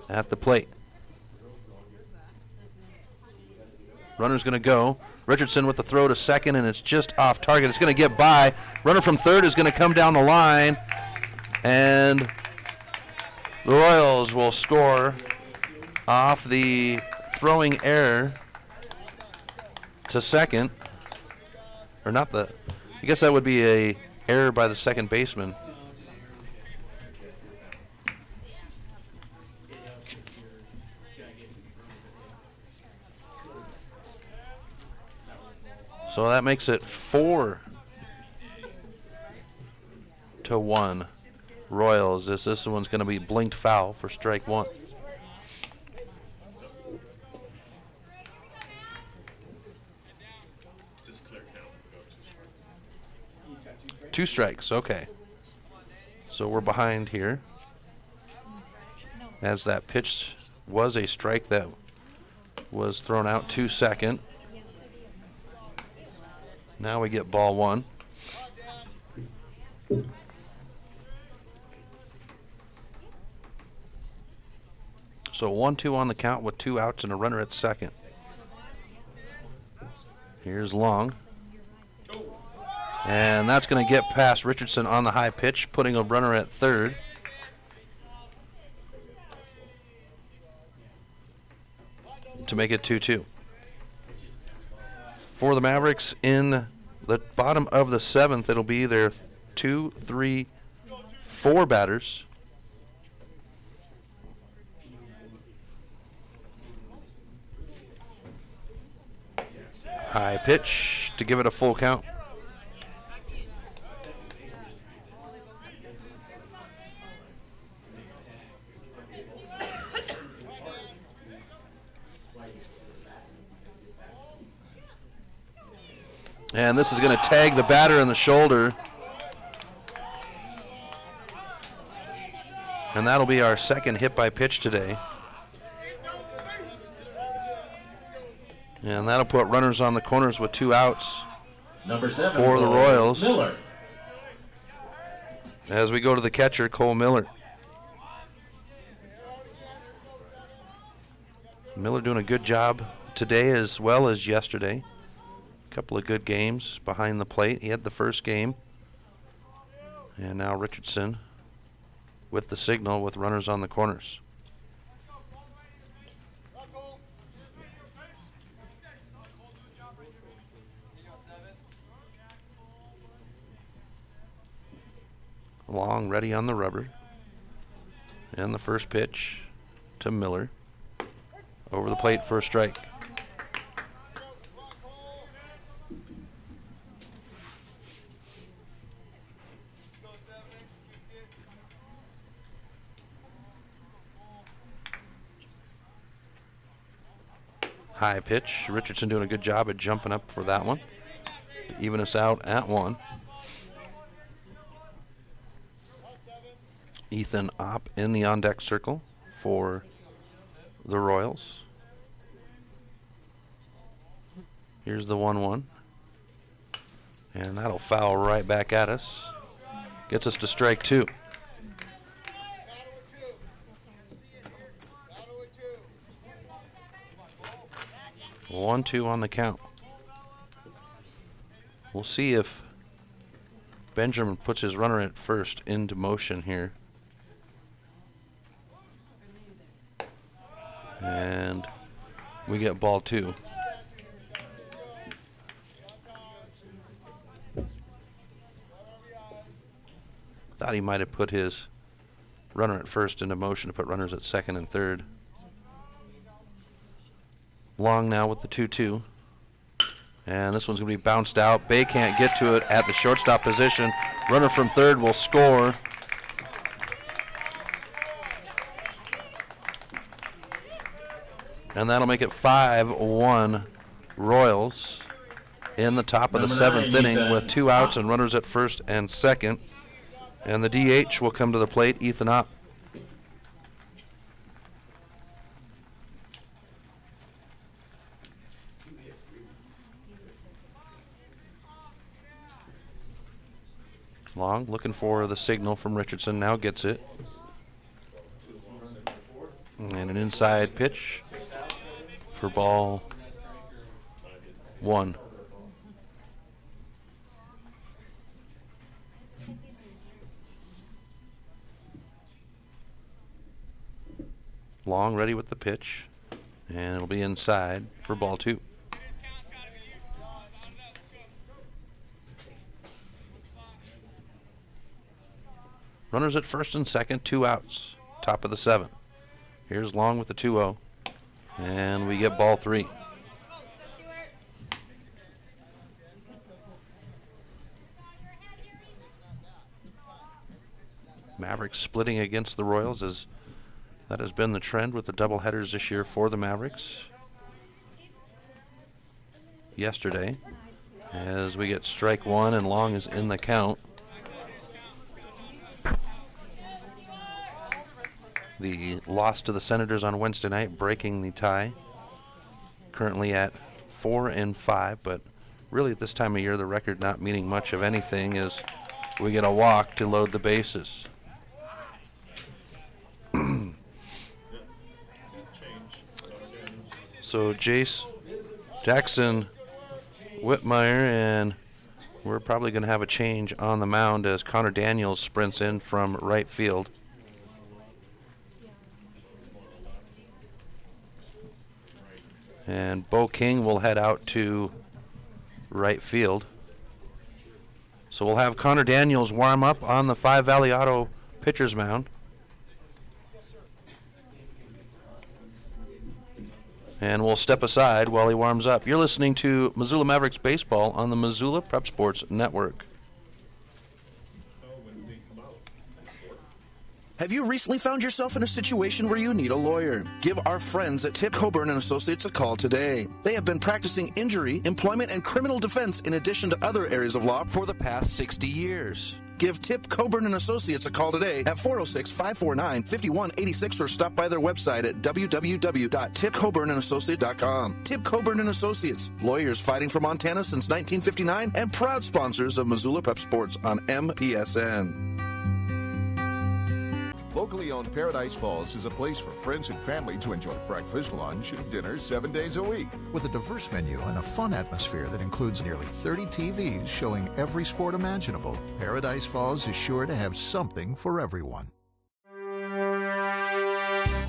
S5: at the plate. Runner's going to go. Richardson with the throw to second, and it's just off target. It's going to get by. Runner from third is going to come down the line, and the Royals will score off the throwing error to second. Or not the, I guess that would be a error by the second baseman. So that makes it 4-1 Royals. This one's going to be blinked foul for strike one. Two strikes, okay. So we're behind here. As that pitch was a strike that was thrown out to second. Now we get ball one. So 1-2 on the count with two outs and a runner at second. Here's Long. And that's going to get past Richardson on the high pitch, putting a runner at third. To make it 2-2. For the Mavericks in the bottom of the seventh, it'll be their 2, 3, 4 batters. High pitch to give it a full count. And this is going to tag the batter in the shoulder. And And that'll be our second hit by pitch today. And that'll put runners on the corners with 2 outs
S11: Number 7
S5: for the Royals.
S11: Miller.
S5: As we go to the catcher, Cole Miller. Miller doing a good job today as well as yesterday. A couple of good games behind the plate. He had the first game. And now Richardson with the signal with runners on the corners. Long, ready on the rubber. And the first pitch to Miller. Over the plate for a strike. High pitch. Richardson doing a good job at jumping up for that one. To even us out at 1. Ethan Opp in the on-deck circle for the Royals. Here's the 1-1. And that'll foul right back at us. Gets us to strike 2. One, 2 on the count. We'll see if Benjamin puts his runner at first into motion here. And we get ball 2. Thought he might have put his runner at first into motion to put runners at second and third. Long now with the 2-2. And this one's going to be bounced out. Bay can't get to it at the shortstop position. Runner from third will score. And that'll make it 5-1 Royals in the top of the 7th inning with 2 outs and runners at first and second. And the DH will come to the plate, Ethan Opp. Long looking for the signal from Richardson, now gets it. And an inside pitch for ball 1. Long ready with the pitch, and it'll be inside for ball 2. Runners at first and second, 2 outs, top of the 7th. Here's Long with the 2-0, and we get ball 3. Mavericks splitting against the Royals, as that has been the trend with the doubleheaders this year for the Mavericks. Yesterday, as we get strike 1 and Long is in the count. The loss to the Senators on Wednesday night, breaking the tie. Currently at 4-5, but really at this time of year, the record not meaning much of anything, as we get a walk to load the bases. So Jace, Jackson, Whitmire, and we're probably going to have a change on the mound as Connor Daniels sprints in from right field. And Bo King will head out to right field. So we'll have Connor Daniels warm up on the 5 Valley Auto pitcher's mound. And we'll step aside while he warms up. You're listening to Missoula Mavericks Baseball on the Missoula Prep Sports Network.
S6: Have you recently found yourself in a situation where you need a lawyer? Give our friends at Tip Coburn & Associates a call today. They have been practicing injury, employment, and criminal defense in addition to other areas of law for the past 60 years. Give Tip Coburn and Associates a call today at 406-549-5186 or stop by their website at www.tipcoburnandassociates.com. Tip Coburn and Associates, lawyers fighting for Montana since 1959 and proud sponsors of Missoula Prep Sports on MPSN.
S2: Locally owned Paradise Falls is a place for friends and family to enjoy breakfast, lunch, and dinner 7 days a week.
S3: With a diverse menu and a fun atmosphere that includes nearly 30 TVs showing every sport imaginable, Paradise Falls is sure to have something for everyone.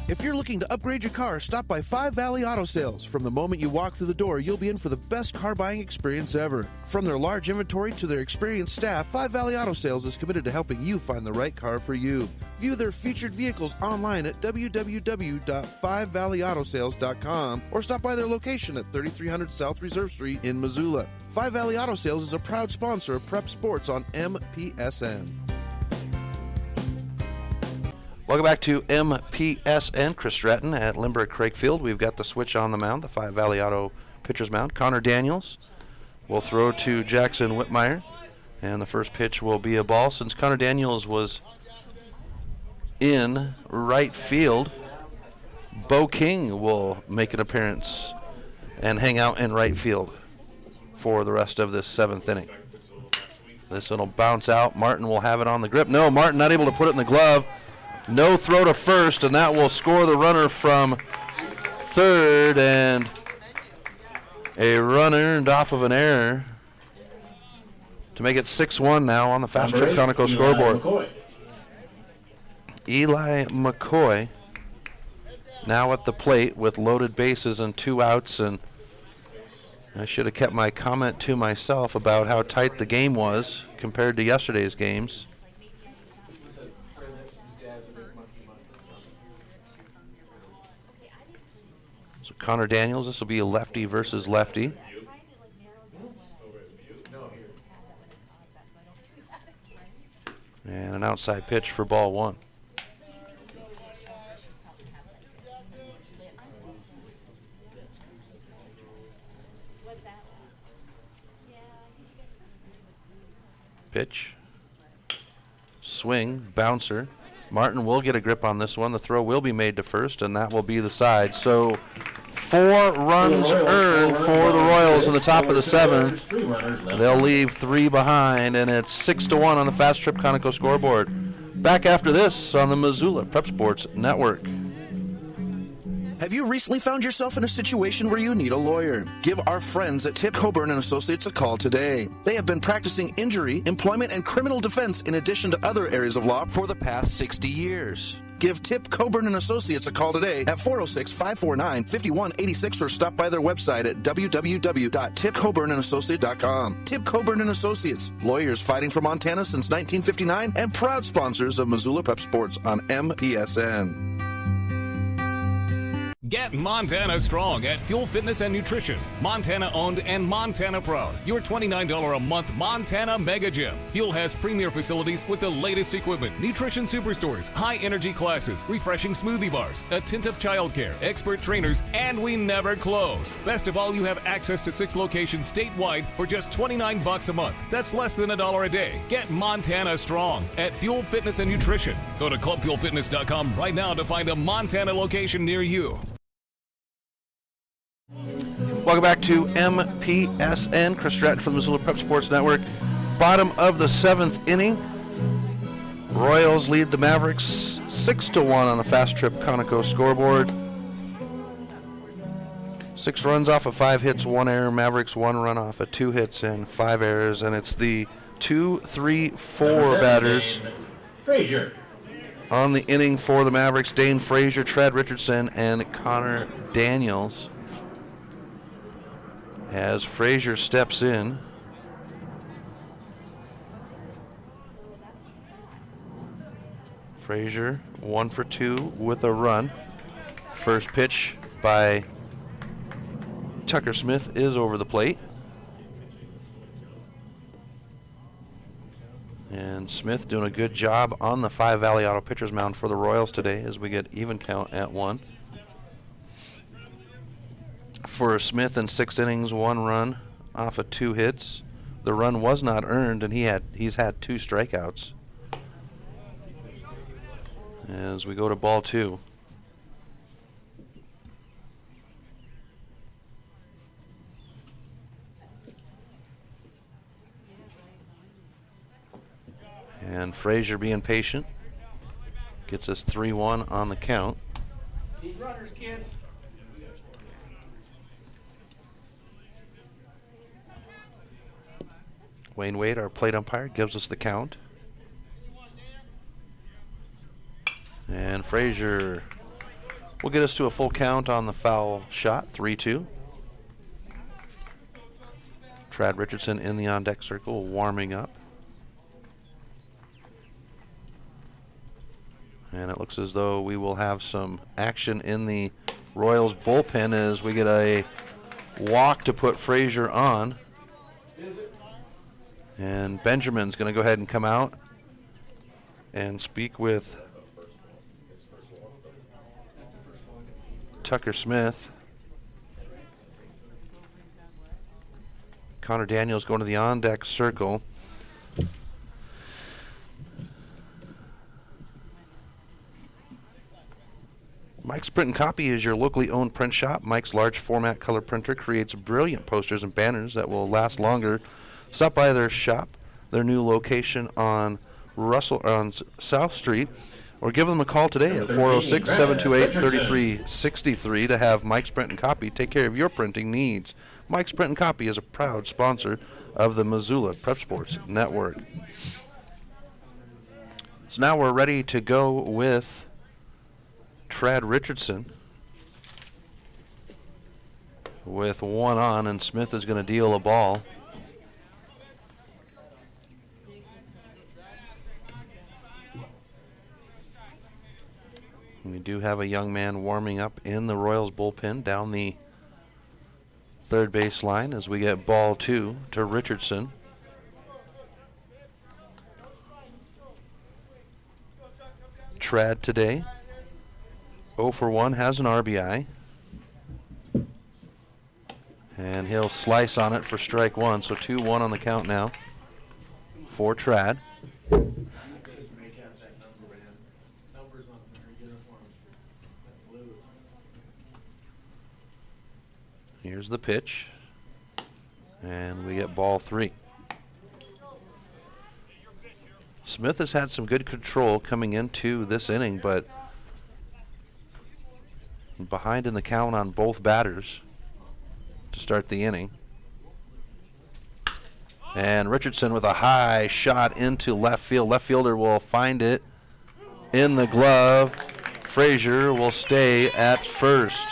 S7: If you're looking to upgrade your car, stop by Five Valley Auto Sales. From the moment you walk through the door, you'll be in for the best car buying experience ever. From their large inventory to their experienced staff, Five Valley Auto Sales is committed to helping you find the right car for you. View their featured vehicles online at www.5valleyautosales.com or stop by their location at 3300 South Reserve Street in Missoula. Five Valley Auto Sales is a proud sponsor of Prep Sports on MPSN.
S5: Welcome back to MPSN. Chris Stratton at Lindbergh Craig Field. We've got the switch on the mound, the Five Valley Auto pitcher's mound. Connor Daniels will throw to Jackson Whitmire, and the first pitch will be a ball. Since Connor Daniels was in right field, Bo King will make an appearance and hang out in right field for the rest of this seventh inning. This one will bounce out. Martin will have it on the grip. No, Martin not able to put it in the glove. No throw to first, and that will score the runner from third, and a run earned off of an error to make it 6-1 now on the Fast Trip Conoco scoreboard. Eli McCoy now at the plate with loaded bases and 2 outs, and I should have kept my comment to myself about how tight the game was compared to yesterday's games. So Connor Daniels, this will be a lefty versus lefty. And an outside pitch for ball one. Pitch. Swing. Bouncer. Martin will get a grip on this one. The throw will be made to first, and that will be the side. So 4 runs earned for the Royals in the top of the 7th. They'll leave 3 behind, and it's 6-1 on the Fast Trip Conoco scoreboard. Back after this on the Missoula Prep Sports Network.
S6: Have you recently found yourself in a situation where you need a lawyer? Give our friends at Tip Coburn and Associates a call today. They have been practicing injury, employment, and criminal defense in addition to other areas of law for the past 60 years. Give Tip Coburn and Associates a call today at 406-549-5186 or stop by their website at www.tipcoburnandassociates.com. Tip Coburn and Associates, lawyers fighting for Montana since 1959 and proud sponsors of Missoula Prep Sports on MPSN.
S10: Get Montana strong at Fuel Fitness and Nutrition. Montana owned and Montana proud. Your $29 a month Montana Mega Gym. Fuel has premier facilities with the latest equipment, nutrition superstores, high energy classes, refreshing smoothie bars, a tint of childcare, expert trainers, and we never close. Best of all, you have access to 6 locations statewide for just $29 a month. That's less than $1 a day. Get Montana strong at Fuel Fitness and Nutrition. Go to clubfuelfitness.com right now to find a Montana location near you.
S5: Welcome back to MPSN. Chris Stratton from the Missoula Prep Sports Network. Bottom of the 7th inning. Royals lead the Mavericks 6-1 on the Fast Trip Conoco scoreboard. 6 runs off of 5 hits, 1 error. Mavericks 1 run off of 2 hits and 5 errors. And it's the 2-3-4 batters on the inning for the Mavericks. Dane Frazier, Trad Richardson, and Connor Daniels. As Frazier steps in. Frazier 1 for 2 with a run. First pitch by Tucker Smith is over the plate. And Smith doing a good job on the Five Valley Auto pitcher's mound for the Royals today as we get even count at 1. For Smith in 6 innings, 1 run off of 2 hits, the run was not earned, and he's had 2 strikeouts. As we go to ball 2. And Frazier being patient gets us 3-1 on the count.
S9: Keep runners, kid.
S5: Wayne Wade, our plate umpire, gives us the count. And Frazier will get us to a full count on the foul shot, 3-2. Trad Richardson in the on-deck circle, warming up. And it looks as though we will have some action in the Royals bullpen as we get a walk to put Frazier on. And Benjamin's going to go ahead and come out and speak with Tucker Smith. Connor Daniels going to the on-deck circle. Mike's Print and Copy is your locally owned print shop. Mike's large format color printer creates brilliant posters and banners that will last longer. Stop by their shop, their new location on South Street, or give them a call today at 406-728-3363 to have Mike's Print and Copy take care of your printing needs. Mike's Print and Copy is a proud sponsor of the Missoula Prep Sports Network. So now we're ready to go with Trad Richardson with 1 on, and Smith is going to deal a ball. We do have a young man warming up in the Royals bullpen down the third base line as we get ball 2 to Richardson. Trad today 0 for 1, has an RBI. And he'll slice on it for strike 1, so 2-1 on the count now for Trad. Here's the pitch, and we get ball 3. Smith has had some good control coming into this inning, but behind in the count on both batters to start the inning. And Richardson with a high shot into left field. Left fielder will find it in the glove. Frazier will stay at first.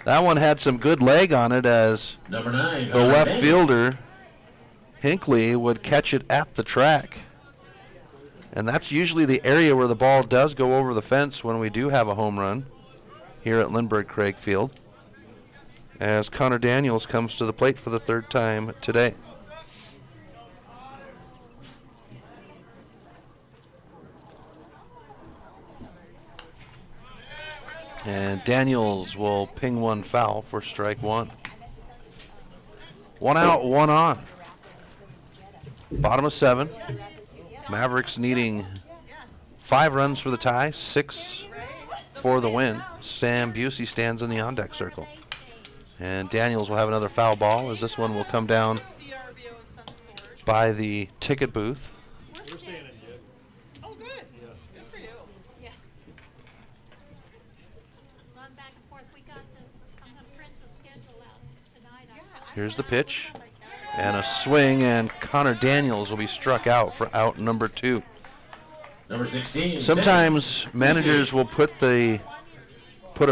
S5: That one had some good leg on it as the left fielder, Hinckley, would catch it at the track. And that's usually the area where the ball does go over the fence when we do have a home run here at Lindbergh Craig Field, as Connor Daniels comes to the plate for the 3rd time today. And Daniels will ping one foul for strike 1. 1 out, 1 on. Bottom of 7. Mavericks needing 5 runs for the tie, 6 for the win. Sam Busey stands in the on-deck circle. And Daniels will have another foul ball as this one will come down by the ticket booth.
S15: We're staying in good.
S14: Oh, good.
S15: Yeah.
S14: Good for you.
S17: Yeah. Run back and forth. I'm going to print the schedule out tonight.
S5: Here's the pitch. And a swing, and Connor Daniels will be struck out for out number 2.
S11: Number 16.
S5: Sometimes managers will put a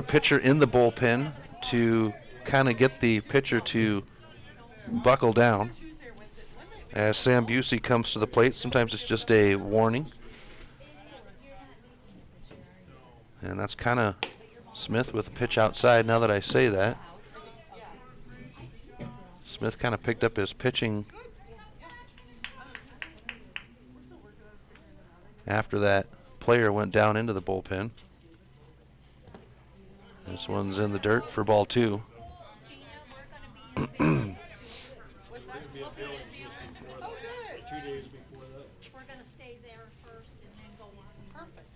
S5: pitcher in the bullpen to kind of get the pitcher to buckle down. As Sam Busey comes to the plate, sometimes it's just a warning. And that's kind of Smith with a pitch outside now that I say that. Smith kind of picked up his pitching after that player went down into the bullpen. This one's in the dirt for ball 2.
S15: days before that.
S17: We're gonna stay there first and then go on. Perfect.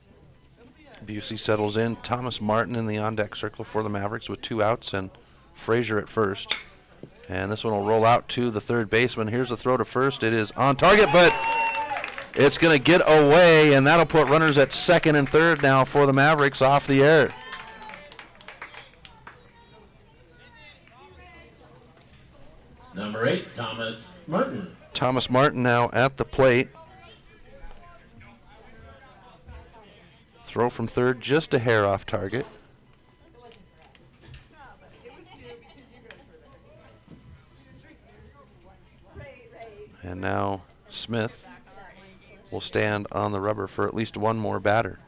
S5: Busey settles in. Thomas Martin in the on-deck circle for the Mavericks with 2 outs, and Frazier at first. And this one will roll out to the third baseman. Here's the throw to first. It is on target, but it's going to get away, and that'll put runners at second and third now for the Mavericks off the air.
S11: Number 8, Thomas Martin.
S5: Thomas Martin now at the plate. Throw from third, just a hair off target. And now Smith will stand on the rubber for at least one more batter.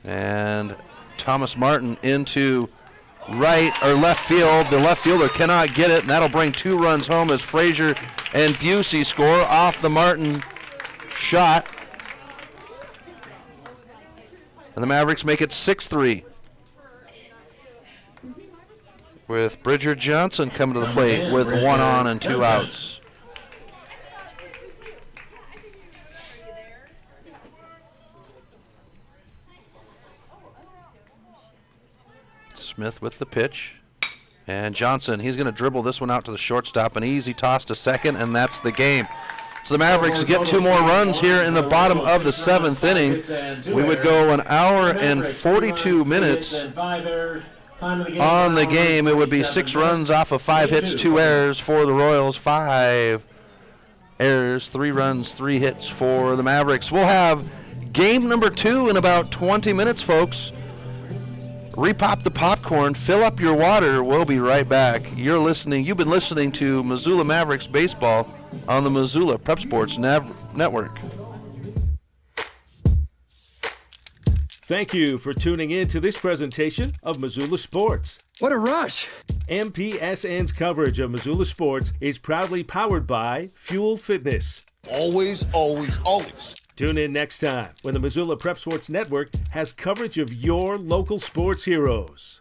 S5: And Thomas Martin into right or left field. The left fielder cannot get it, and that'll bring 2 runs home as Frazier and Busey score off the Martin shot. And the Mavericks make it 6-3. With Bridger Johnson coming to the plate with 1 on and 2 outs. Smith with the pitch. And Johnson, he's going to dribble this one out to the shortstop. An easy toss to second, and that's the game. So the Mavericks get 2 more runs here in the bottom of the 7th inning. We would go an hour and 42 minutes on the game. It would be 6 runs off of 5 hits, 2 errors for the Royals, 5 errors, 3 runs, 3 hits for the Mavericks. We'll have game number 2 in about 20 minutes, folks. Repop the popcorn, fill up your water. We'll be right back. You've been listening to Missoula Mavericks baseball on the Missoula Prep Sports Network.
S1: Thank you for tuning in to this presentation of Missoula Sports.
S18: What a rush!
S1: MPSN's coverage of Missoula Sports is proudly powered by Fuel Fitness.
S2: Always, always, always.
S1: Tune in next time when the Missoula Prep Sports Network has coverage of your local sports heroes.